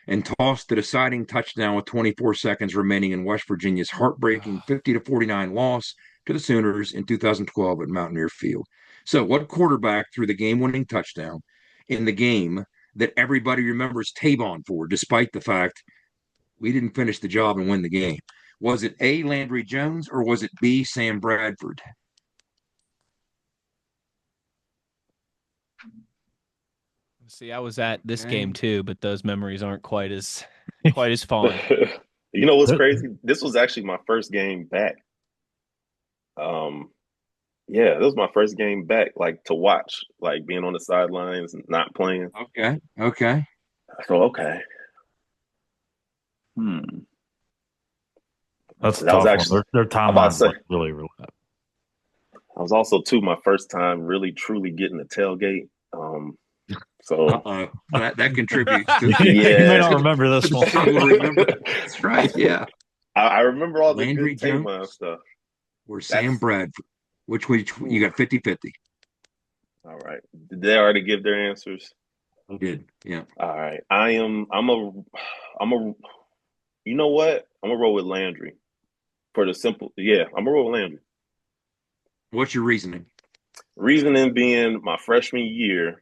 and tossed the deciding touchdown with 24 seconds remaining in West Virginia's heartbreaking 50-49 loss to the Sooners in 2012 at Mountaineer Field? So what quarterback threw the game-winning touchdown in the game that everybody remembers Toothman Ford, despite the fact we didn't finish the job and win the game? Was it A, Landry Jones, or was it B, Sam Bradford? See, I was at this game too, but those memories aren't quite as fond. You know what's crazy? This was actually my first game back. Yeah, this was my first game back, like to watch, like being on the sidelines and not playing. Okay. So okay. That's that tough. Actually, their timeline really. That was also too my first time really truly getting the tailgate. So that contributes to you may not remember this one. That's right. Yeah, I remember all the Landry good Jones stuff. Or Sam Bradford. Which you got 50-50. All right. Did they already give their answers? I did. Yeah. All right. I'm a. You know what? I'm gonna roll with Landry. For the simple, I'm gonna roll with Landry. What's your reasoning? Reasoning being my freshman year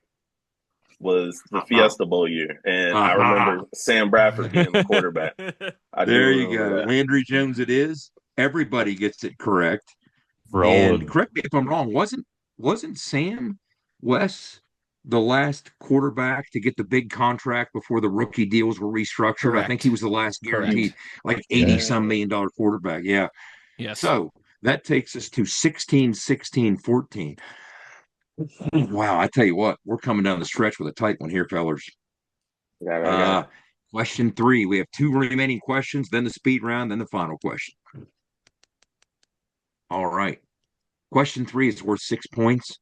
was the Fiesta Bowl year, and I remember Sam Bradford being the quarterback. There you go. Landry Jones it is. Everybody gets it correct. And correct me if I'm wrong, wasn't Sam Wes the last quarterback to get the big contract before the rookie deals were restructured? Correct. I think he was the last guaranteed, like $80-some million quarterback. Yeah. Yes. So that takes us to 16-16-14. Wow, I tell you what, we're coming down the stretch with a tight one here, fellers. Question 3. We have 2 remaining questions, then the speed round, then the final question. All right. Question 3 is worth 6 points.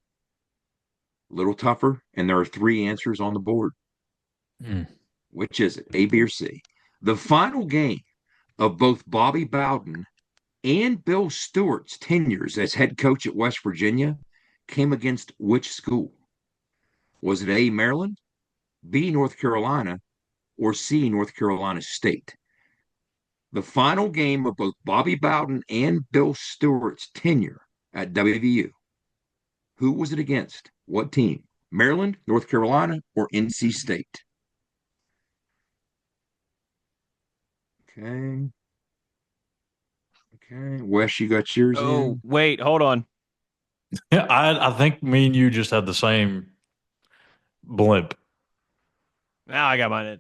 A little tougher, and there are 3 answers on the board. Which is it, A, B, or C? The final game of both Bobby Bowden and Bill Stewart's tenures as head coach at West Virginia came against which school? Was it A, Maryland, B, North Carolina, or C, North Carolina State? The final game of both Bobby Bowden and Bill Stewart's tenure at WVU. Who was it against? What team? Maryland, North Carolina, or NC State? Okay. Wes, you got yours in? Wait, hold on. Yeah, I think me and you just had the same blimp. Now I got mine in.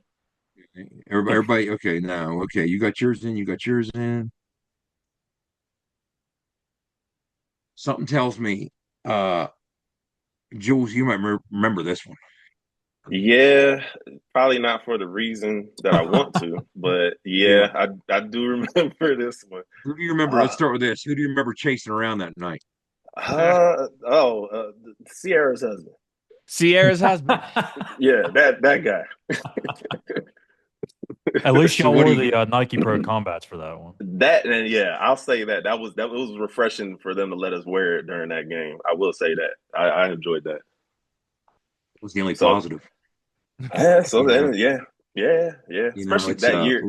Everybody, okay, now, okay, you got yours in. Something tells me, Jules, you might remember this one. Yeah, probably not for the reason that I want to, but I do remember this one. Who do you remember? Let's start with this. Who do you remember chasing around that night? Sierra's husband. Sierra's husband. Yeah, that guy. At least you wore the Nike Pro Combats for that one. I'll say that. That was refreshing for them to let us wear it during that game. I will say that. I enjoyed that. It was the only positive. Yeah, Especially that year.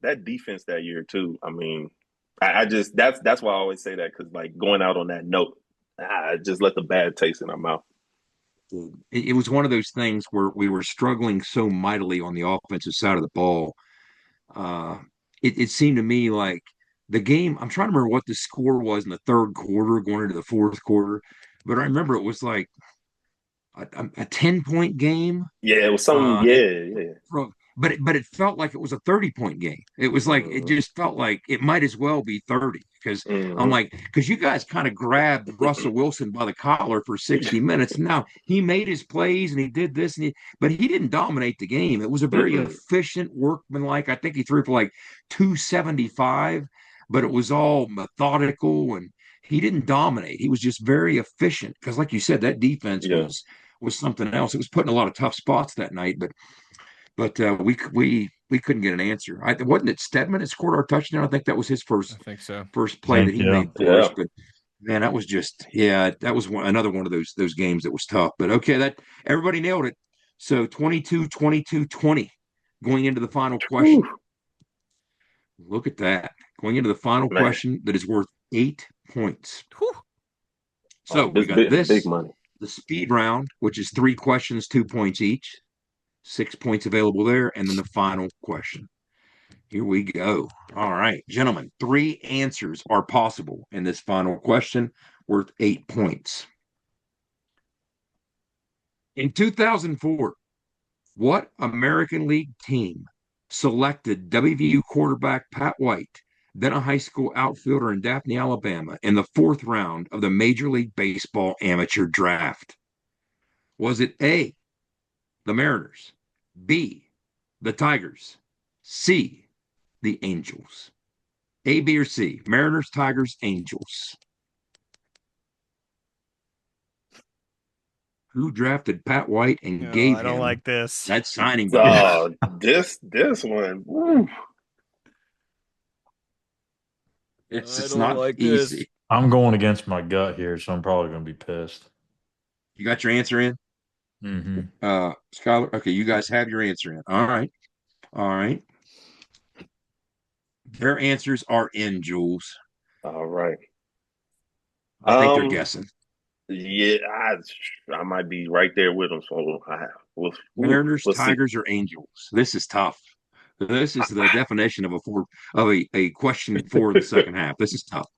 That defense that year too. I mean, I just that's why I always say that, because like going out on that note, I just let the bad taste in our mouth. It was one of those things where we were struggling so mightily on the offensive side of the ball. It seemed to me like the game, I'm trying to remember what the score was in the third quarter going into the fourth quarter, but I remember it was like a 10-point game. Yeah, it was something. Yeah. But it felt like it was a 30-point game. It was like it just felt like it might as well be 30 because I'm like, because you guys kind of grabbed Russell Wilson by the collar for 60 minutes. Now he made his plays and he did this but he didn't dominate the game. It was a very efficient workmanlike. I think he threw for like 275, but it was all methodical and he didn't dominate. He was just very efficient because, like you said, that defense was something else. It was putting a lot of tough spots that night, but we couldn't get an answer. Wasn't it Stedman that scored our touchdown? I think that was his first. I think so. First play that he made for us. But man, that was just that was another one of those games that was tough. But okay, that everybody nailed it. So 22-20 going into the final question. Look at that. Going into the final question that is worth 8 points. So we got big money. The speed round, which is 3 questions, 2 points each. 6 points available there, and then the final question. Here we go. All right, gentlemen, 3 answers are possible in this final question, worth 8 points. In 2004, what American League team selected WVU quarterback Pat White, then a high school outfielder in Daphne, Alabama, in the 4th round of the Major League Baseball amateur draft? Was it A, the Mariners, B, the Tigers, C, the Angels? A, B, or C? Mariners, Tigers, Angels. Who drafted Pat White and gave him like this. that signing bonus? This one. Woo. It's not like easy. This. I'm going against my gut here, so I'm probably going to be pissed. You got your answer in? Mm-hmm. Schuyler, okay, you guys have your answer in. All right. Their answers are in, Jules. All right. I think they're guessing. Yeah, I might be right there with them. So Mariners, Tigers, or Angels. This is tough. This is the definition of a question for the second half. This is tough.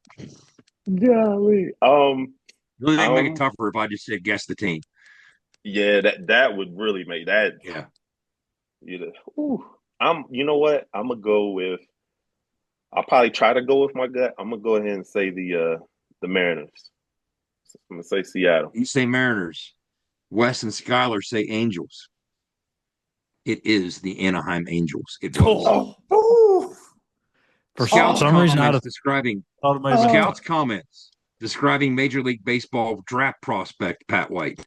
Golly. Really, they make it tougher if I just said guess the team. Yeah, that would really make that. Yeah. You know what? I'm gonna go with. I'll probably try to go with my gut. I'm gonna go ahead and say the Mariners. I'm gonna say Seattle. You say Mariners. Wes and Schuyler say Angels. It is the Anaheim Angels. It was. For some reason, Scouts comments describing Major League Baseball draft prospect Pat White.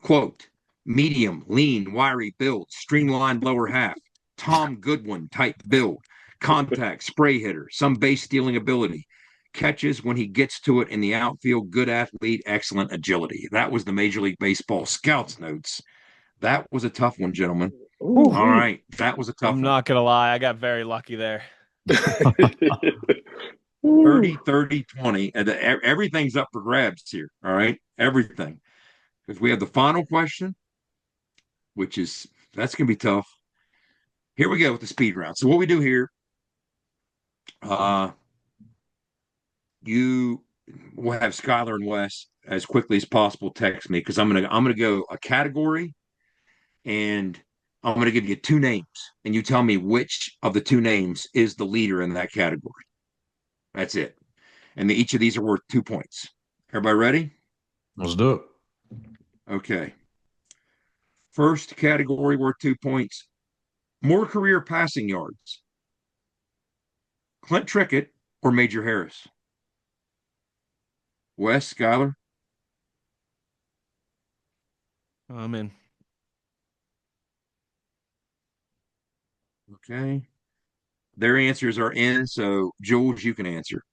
Quote, medium, lean, wiry build, streamlined lower half, Tom Goodwin type build, contact, spray hitter, some base stealing ability, catches when he gets to it in the outfield, good athlete, excellent agility. That was the Major League Baseball scouts notes. That was a tough one, gentlemen. All right. That was a tough one. I'm not going to lie. I got very lucky there. 30, 30, 20. And everything's up for grabs here. All right. Everything. Because we have the final question, that's going to be tough. Here we go with the speed round. So what we do here, you will have Schuyler and Wes as quickly as possible text me because I'm gonna go a category, and I'm gonna give you 2 names, and you tell me which of the 2 names is the leader in that category. That's it. And each of these are worth 2 points. Everybody ready? Let's do it. Okay. First category worth 2 points. More career passing yards. Clint Trickett or Major Harris? Wes, Schuyler? I'm in. Okay. Their answers are in, so Jules, you can answer.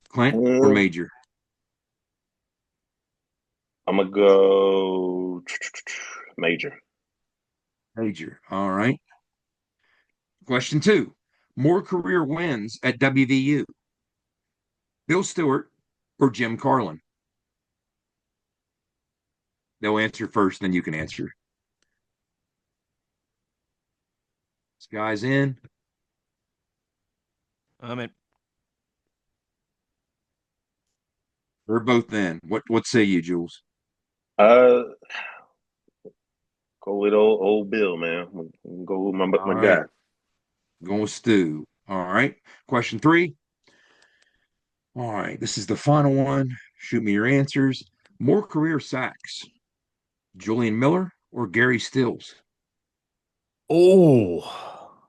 Clint or Major? I'm going to go Major. Major. All right. Question 2. More career wins at WVU. Bill Stewart or Jim Carlin? They'll answer first, then you can answer. This guy's in. I'm in. We're both in. What say you, Jules? Go with old Bill, man. Go with my guy. Going with Stu. All right. Question 3. All right. This is the final one. Shoot me your answers. More career sacks, Julian Miller or Gary Stills? Oh.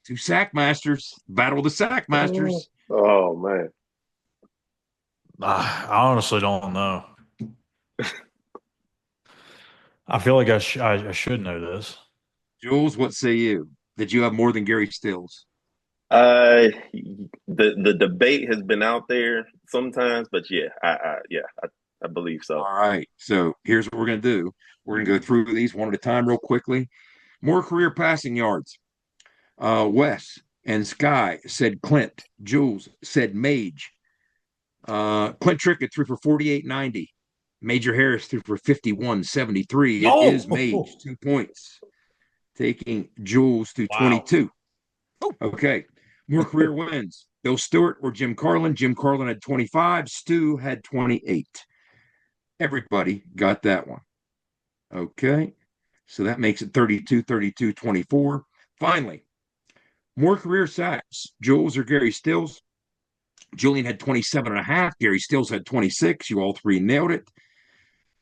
2 sack masters. Battle of the sack masters. Oh, man. I honestly don't know. I feel like I should know this. Jules, what say you? Did you have more than Gary Stills? The debate has been out there sometimes, but yeah, I believe so. All right. So here's what we're gonna do. We're gonna go through these one at a time real quickly. More career passing yards. Wes and Sky said Clint. Jules said Mage. Clint Trickett threw for 48.90. Major Harris threw for 51.73. It is Mage, 2 points. Taking Jules to 22. Okay. More career wins. Bill Stewart or Jim Carlin. Jim Carlin had 25. Stu had 28. Everybody got that one. Okay. So that makes it 32, 32, 24. Finally, more career sacks. Jules or Gary Stills? Julian had 27.5. Gary Stills had 26. You all three nailed it.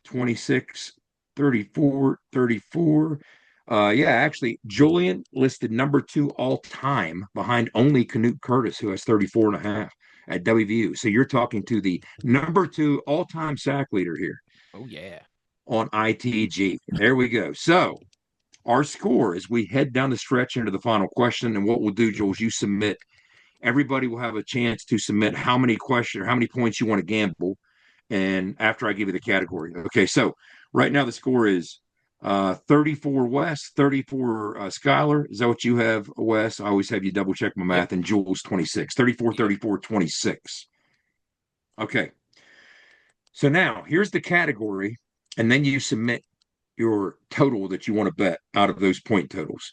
26, 34, 34. Actually, Julian listed number 2 all time behind only Canute Curtis, who has 34.5 at WVU. So you're talking to the number 2 all time sack leader here. Oh, yeah. On ITG. There we go. So our score as we head down the stretch into the final question. And what we'll do, Jules, you submit. Everybody will have a chance to submit how many questions or how many points you want to gamble. And after I give you the category. Okay, so right now the score is 34 Wes, 34 Schuyler. Is that what you have, Wes? I always have you double check my math. And Jules 26. 34, 34, 26. Okay. So now here's the category, and then you submit your total that you want to bet out of those point totals.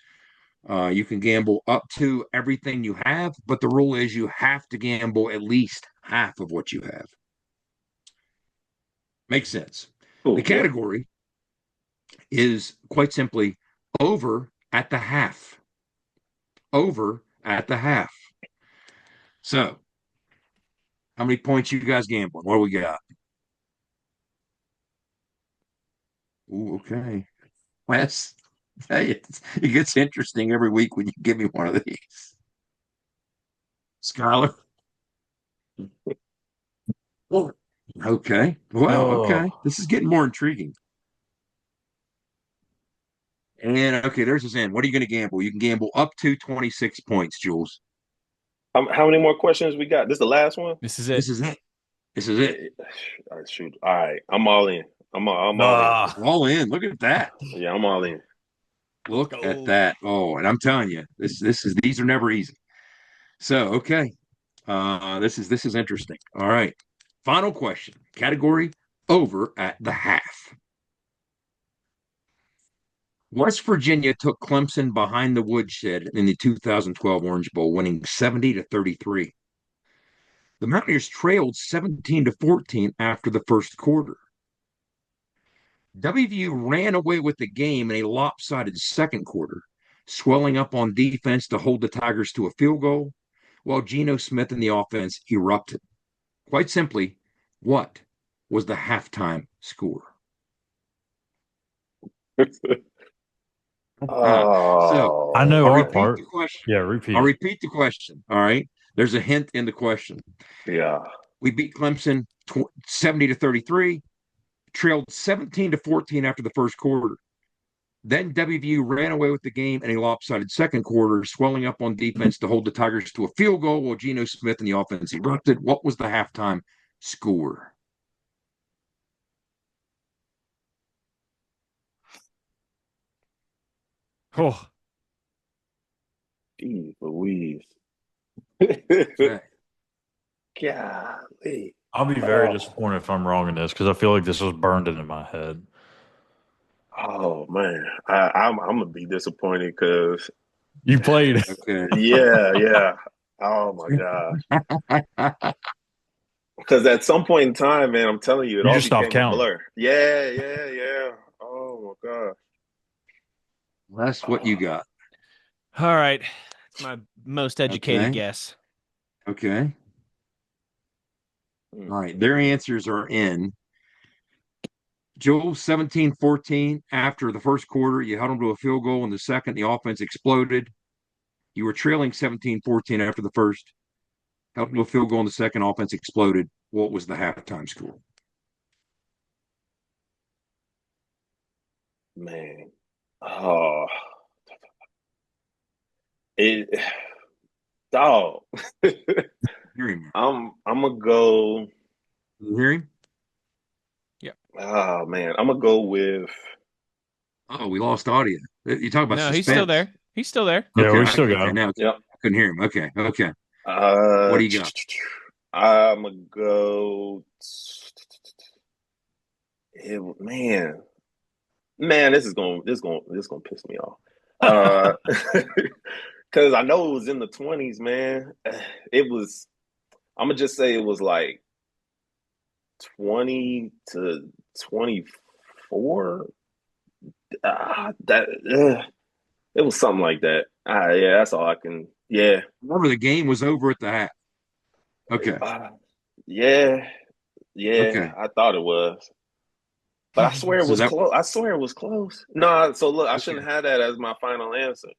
You can gamble up to everything you have, but the rule is you have to gamble at least half of what you have. Makes sense. Cool. The category is quite simply over at the half. Over at the half. So, how many points you guys gambling? What do we got? Ooh, okay. Wes, it gets interesting every week when you give me one of these. Schuyler? Okay. Well, okay. This is getting more intriguing. And okay, there's his end. What are you going to gamble? You can gamble up to 26 points, Jules. How many more questions we got? This is the last one? This is it. This is it. This is it. Shoot. All right. I'm all in. I'm all in. All in. Look at that. Yeah, I'm all in. Look at that. Oh, and I'm telling you, these are never easy. So, okay. This is interesting. All right. Final question. Category over at the half. West Virginia took Clemson behind the woodshed in the 2012 Orange Bowl, winning 70-33. The Mountaineers trailed 17-14 after the first quarter. WVU ran away with the game in a lopsided second quarter, swelling up on defense to hold the Tigers to a field goal, while Geno Smith and the offense erupted. Quite simply, what was the halftime score? So I know our part. Yeah, repeat. I'll repeat the question. All right. There's a hint in the question. Yeah. We beat Clemson 70-33, trailed 17-14 after the first quarter. Then WVU ran away with the game in a lopsided second quarter, swelling up on defense to hold the Tigers to a field goal while Geno Smith and the offense erupted. What was the halftime score? Oh. Jeez Louise. Golly. I'll be very disappointed if I'm wrong in this because I feel like this was burned into my head. Oh man, I'm gonna be disappointed because you played. Okay. Yeah. Oh my gosh. Because at some point in time, man, I'm telling you, it all became a blur. Yeah. Oh my God. That's what you got. All right. It's my most educated guess. Okay. All right. Their answers are in. Joel, 17-14. After the first quarter, you held them to a field goal. In the second, the offense exploded. You were trailing 17-14 after the first. Held them to a field goal in the second, offense exploded. What was the halftime score? Man. Oh. Dog. I'm gonna go. You hear him? Yeah. Oh man, I'm gonna go with. Oh, we lost audio. You talk about suspense. He's still there. He's still there. Yeah, okay, we still got him. Now, yep. I couldn't hear him. Okay. What do you got? I'm gonna go. Man, this is gonna piss me off. Because I know it was in the 20s, man. It was. I'm gonna just say it was like 20 to 24. It was something like that. Yeah, that's all I can. Yeah. Remember, the game was over at the half. Okay. Yeah. Okay. I thought it was, but I swear it was close. I swear it was close. No, so look, I shouldn't have that as my final answer.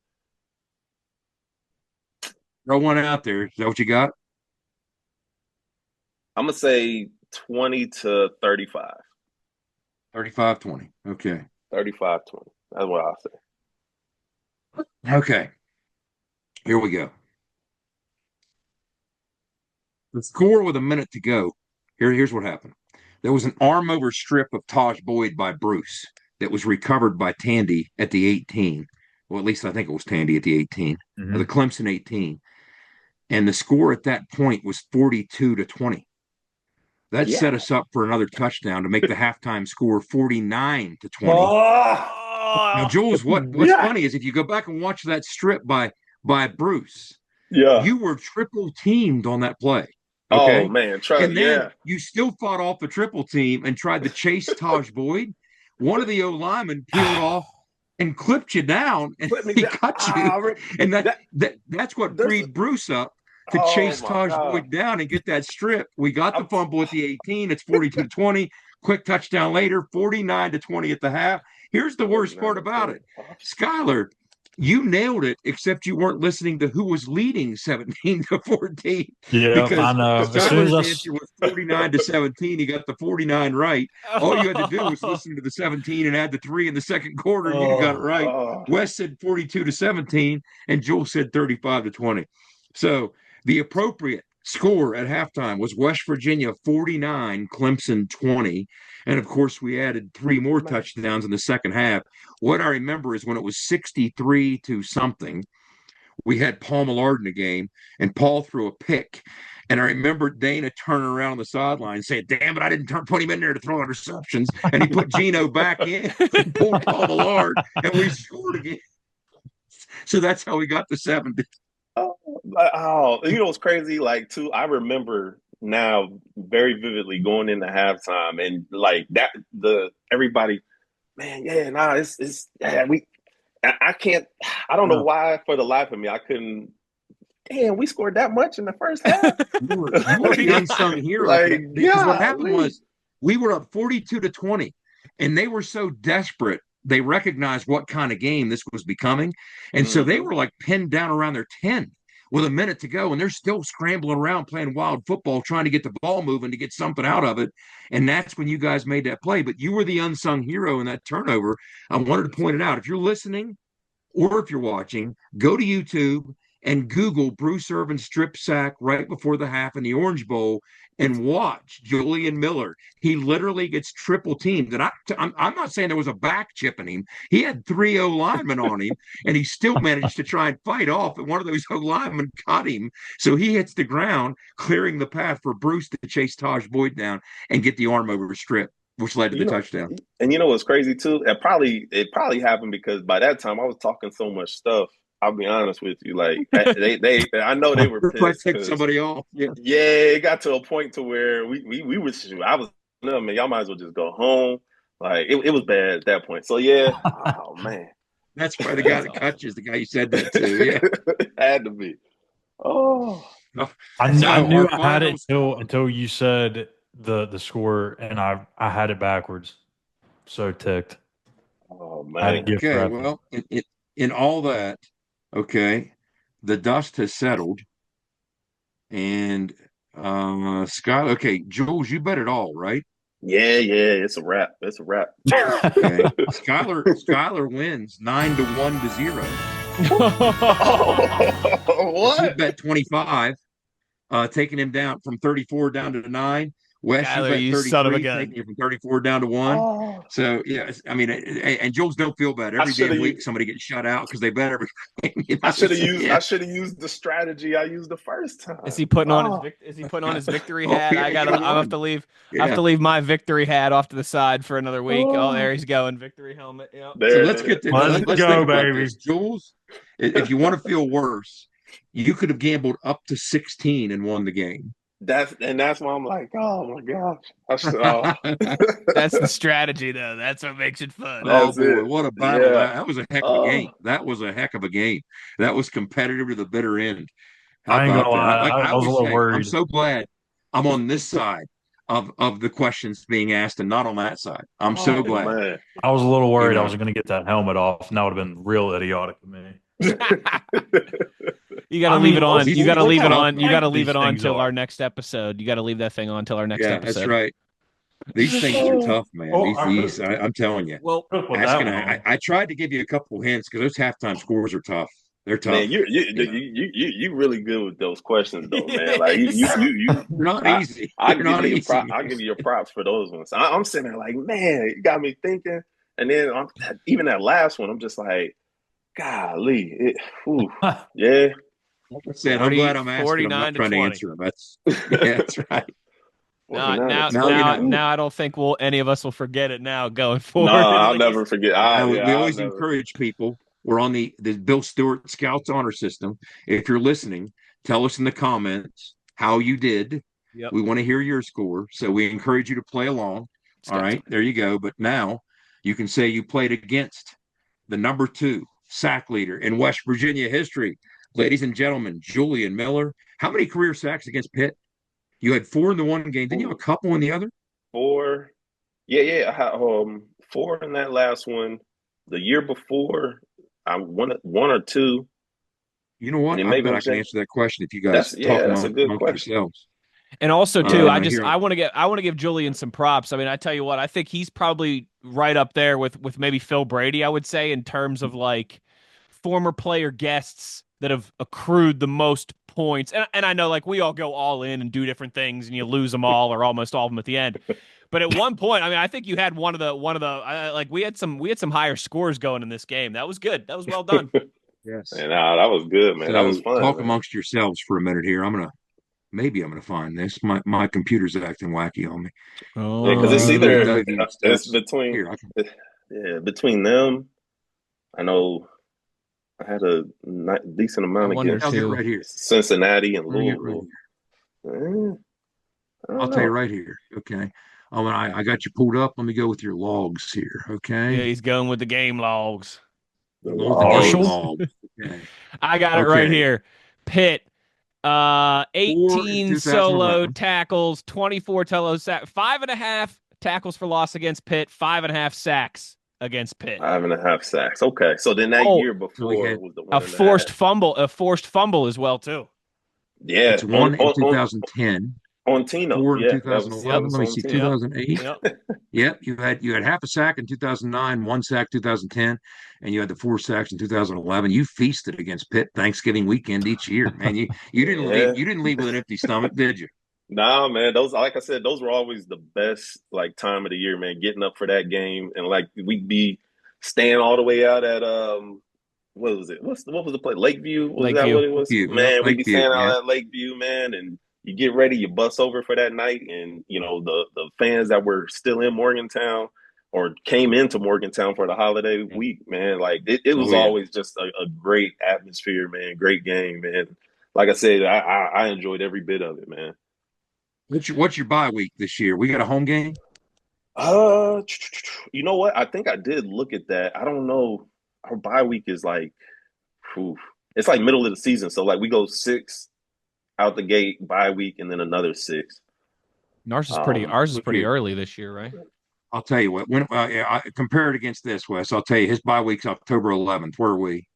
Throw one out there. Is that what you got? I'm gonna say 20 to 35. 35-20. Okay. 35-20. That's what I'll say. Okay. Here we go. The score with a minute to go. Here's what happened. There was an arm over strip of Taj Boyd by Bruce that was recovered by Tandy at the 18. Well, at least I think it was Tandy at the 18, or the Clemson 18. And the score at that point was 42-20. That set us up for another touchdown to make the halftime score 49-20. Now, Jules, what's funny is if you go back and watch that strip by Bruce, you were triple teamed on that play. Okay? Oh man, and then you still fought off the triple team and tried to chase Taj Boyd. One of the O linemen peeled off and clipped you down, and he cut you. And that's what freed Bruce up to chase Taj Boyd down and get that strip. We got the fumble at the 18. It's 42-20. Quick touchdown later, 49-20 at the half. Here's the worst part about it. Schuyler, you nailed it, except you weren't listening to who was leading 17-14. Yeah, I know. Schuyler's answer was 49-17. He got the 49 right. All you had to do was listen to the 17 and add the 3 in the second quarter, and you got it right. Wes said 42-17, and Joel said 35-20. So the appropriate score at halftime was West Virginia 49, Clemson 20. And of course, we added 3 more touchdowns in the second half. What I remember is when it was 63 to something, we had Paul Millard in the game, and Paul threw a pick. And I remember Dana turning around on the sideline and saying, "Damn it, I didn't put him in there to throw interceptions." And he put Gino back in and pulled Paul Millard, and we scored again. So that's how we got the 70. You know what's crazy? Like, too, I remember now very vividly going into halftime and like that everybody, man, I don't know why for the life of me I couldn't. Damn, we scored that much in the first half. You were the unsung hero. Because what happened was we were up 42-20, and they were so desperate. They recognized what kind of game this was becoming. And so they were like pinned down around their 10 with a minute to go. And they're still scrambling around playing wild football, trying to get the ball moving to get something out of it. And that's when you guys made that play. But you were the unsung hero in that turnover. I wanted to point it out. If you're listening or if you're watching, go to YouTube and Google Bruce Irvin strip sack right before the half in the Orange Bowl and watch Julian Miller. He literally gets triple teamed. And I'm not saying there was a back chipping him. He had 3 O linemen on him, and he still managed to try and fight off. And one of those O linemen caught him. So he hits the ground, clearing the path for Bruce to chase Taj Boyd down and get the arm over strip, which led to the touchdown. And you know what's crazy too? It probably happened because by that time I was talking so much stuff I'll be honest with you. Like they I know they were pissed. Take somebody off. Yeah, it got to a point to where we was. I was, no man, y'all might as well just go home. Like it was bad at that point. So yeah, oh man, that's probably the guy that cut you is the guy you said that to. Yeah, had to be. Oh, I knew I had it until you said the score, and I had it backwards. So ticked. Oh man. Okay, well, in all that, okay, the dust has settled, and Scott. Okay, Jules, you bet it all, right? Yeah, it's a wrap. It's a wrap. Okay. Schuyler wins 9-1 to 0. What? You bet 25, taking him down from 34 down to 9. Wes, Skyler, you bet 33, taking you from 34 down to 1. Oh. So, yeah, I mean, and Jules don't feel bad. Every damn week somebody gets shut out because they bet everything. I should have used the strategy I used the first time. Is he putting on his victory hat? I have to leave. I have to leave my victory hat off to the side for another week. Oh, there he's going. Victory helmet. Yep. So let's get to let's go, baby. Jules, if you want to feel worse, you could have gambled up to 16 and won the game. That's why I'm like, oh my gosh. That's the strategy, though. That's what makes it fun. Oh boy, what a battle! Yeah. That was a heck of a game. That was a heck of a game. That was competitive to the bitter end. I ain't gonna lie. I was a little worried. I'm so glad I'm on this side of the questions being asked and not on that side. I'm so glad. Man. I was a little worried I was going to get that helmet off, and that would have been real idiotic of me. You got to leave it on. You got to leave it on. You got to leave it on till our next episode. You got to leave that thing on till our next episode. That's right. These things are tough, man. I'm telling you. Well, I tried to give you a couple hints because those halftime scores are tough. They're tough. Man, you really good with those questions, though, man. Like you not easy. I'll give you your props for those ones. I'm sitting there like, man, it got me thinking. And then even that last one, I'm just like, golly, yeah. Like I said, I'm glad I'm asking. I'm not trying to answer them. That's right. Now I don't think any of us will forget it now going forward. No, I'll never forget. We always encourage people. We're on the Bill Stewart Scouts Honor System. If you're listening, tell us in the comments how you did. Yep. We want to hear your score. So we encourage you to play along. All right, there you go. But now you can say you played against the number 2 sack leader in West Virginia history. Ladies and gentlemen, Julian Miller. How many career sacks against Pitt? You had 4 in the one game. Didn't you have a couple in the other? 4. Yeah. I had 4 in that last one. The year before, I won 1 or 2. You know what? I bet I can answer that question if you guys talk amongst yourselves. And also, too, I want to give Julian some props. I mean, I tell you what, I think he's probably right up there with maybe Phil Brady, I would say, in terms of like former player guests that have accrued the most points. And I know, like, we all go all in and do different things, and you lose them all or almost all of them at the end. But at one point, I mean, I think you had one of the like we had some higher scores going in this game. That was good. That was well done. Yes. And that was good, man. So that was fun. Talk amongst yourselves for a minute here. Maybe I'm gonna find this. My computer's acting wacky on me. Oh, yeah, because it's between them. I know I had a decent amount against right here. Cincinnati and Louisville. I'll tell you right here. Okay. I got you pulled up. Let me go with your logs here. Okay. Yeah, he's going with the game logs. Marshall. Okay. I got it right here. Pitt, 18 solo tackles, 24 solo sacks, 5.5 tackles for loss against Pitt, 5.5 sacks against Pitt. 5.5 sacks. Okay, so then that year before was the one a forced fumble as well too. Yeah, it's one in 2010. On Tino, 4 in 2011. Let me see, 2008. Yep, you had half a sack in 2009, 1 sack 2010, and you had the 4 sacks in 2011. You feasted against Pitt Thanksgiving weekend each year, man. You didn't leave with an empty stomach, did you? Nah, man. Those, like I said, those were always the best time of the year, man. Getting up for that game, and we'd be staying all the way out at what was it? What was the place? Lakeview? Was that what it was? Man, we'd be staying out at Lakeview, man, and you get ready, you bus over for that night, and the fans that were still in Morgantown or came into Morgantown for the holiday week, man. Like it was always just a great atmosphere, man. Great game, man. Like I said, I enjoyed every bit of it, man. What's your bye week this year? We got a home game? You know what? I think I did look at that. I don't know. Our bye week is like, it's like middle of the season. So like we go 6 out the gate, bye week, and then another 6. Ours is pretty early this year, right? I'll tell you what. When I compare it against this, Wes, I'll tell you his bye week's October 11th. Where are we?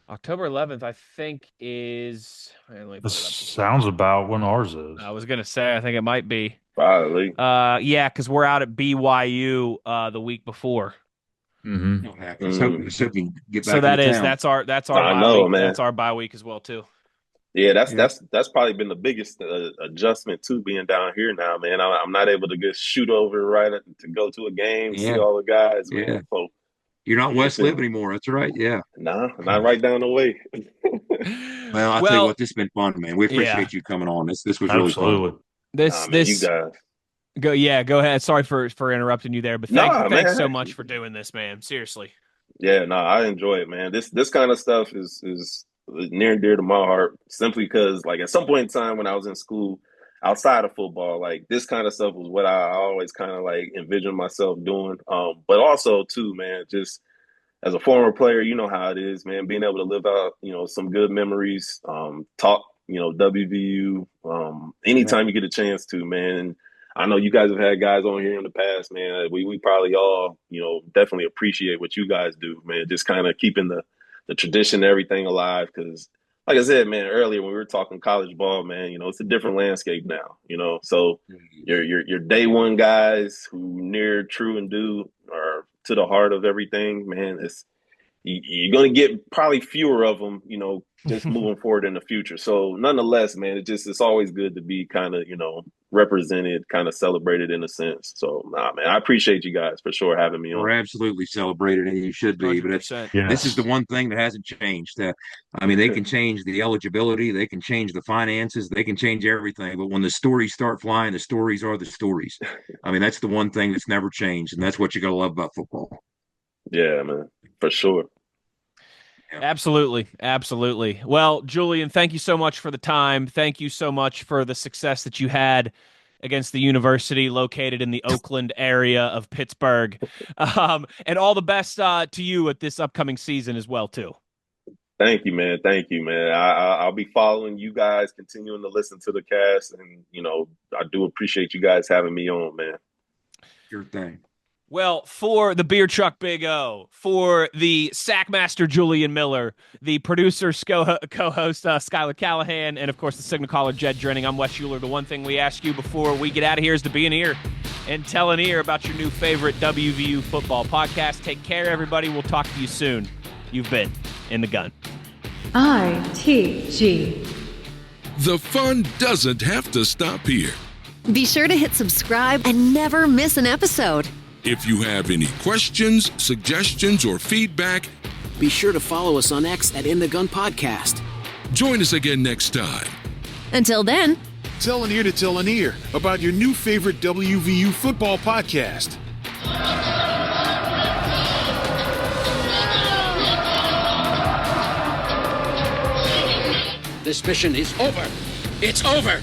October 11th, I think is. This sounds about when ours is. I was gonna say, I think it might be. Probably. Yeah, because we're out at BYU the week before. Mm-hmm. So get back that's our I bye know, week. man. That's our bye week as well too. Yeah, that's probably been the biggest adjustment to being down here now, man. I'm not able to just shoot over to go to a game, see all the guys. Yeah. Man. So you're not West Lib anymore. That's right. Yeah. Nah, not right down the way. Well, I'll tell you what, this has been fun, man. We appreciate you coming on. This was really fun. You guys. Go ahead. Sorry for interrupting you there, but thanks so much for doing this, man. Seriously. Yeah, I enjoy it, man. This kind of stuff is near and dear to my heart, simply because, like, at some point in time when I was in school, outside of football, like, this kind of stuff was what I always kind of like envisioned myself doing. But also too, man, just as a former player, you know how it is, man, being able to live out, some good memories, talk, WVU, anytime you get a chance to, man. And I know you guys have had guys on here in the past, man. We probably all, definitely appreciate what you guys do, man. Just kind of keeping the tradition and everything alive. Because, like I said, man, earlier when we were talking college ball, man, it's a different landscape now, So your day one guys who near, true, and do are to the heart of everything, man. You're going to get probably fewer of them, just moving forward in the future. So nonetheless, man, it's always good to be kind of, represented, kind of celebrated in a sense. So, man, I appreciate you guys for sure having me on. We're absolutely celebrated, and you should be. 100%. But this is the one thing that hasn't changed. They can change the eligibility, they can change the finances, they can change everything. But when the stories start flying, the stories are the stories. That's the one thing that's never changed, and that's what you got to love about football. Yeah, man, for sure. Absolutely. Well, Julian, thank you so much for the time. Thank you so much for the success that you had against the university located in the Oakland area of Pittsburgh. And all the best to you at this upcoming season as well, too. Thank you, man. I'll be following you guys, continuing to listen to the cast. And, I do appreciate you guys having me on, man. Sure thing. Well, for the Beer Truck Big O, for the Sackmaster Julian Miller, the producer co-host Schuyler Callihan, and of course the signal caller Jed Drenning, I'm Wes Uhler. The one thing we ask you before we get out of here is to be an ear and tell an ear about your new favorite WVU football podcast. Take care, everybody. We'll talk to you soon. You've been In the Gun. ITG. The fun doesn't have to stop here. Be sure to hit subscribe and never miss an episode. If you have any questions, suggestions, or feedback, be sure to follow us on X at In the Gun Podcast. Join us again next time. Until then, tell an ear to tell an ear about your new favorite WVU football podcast. This mission is over. It's over.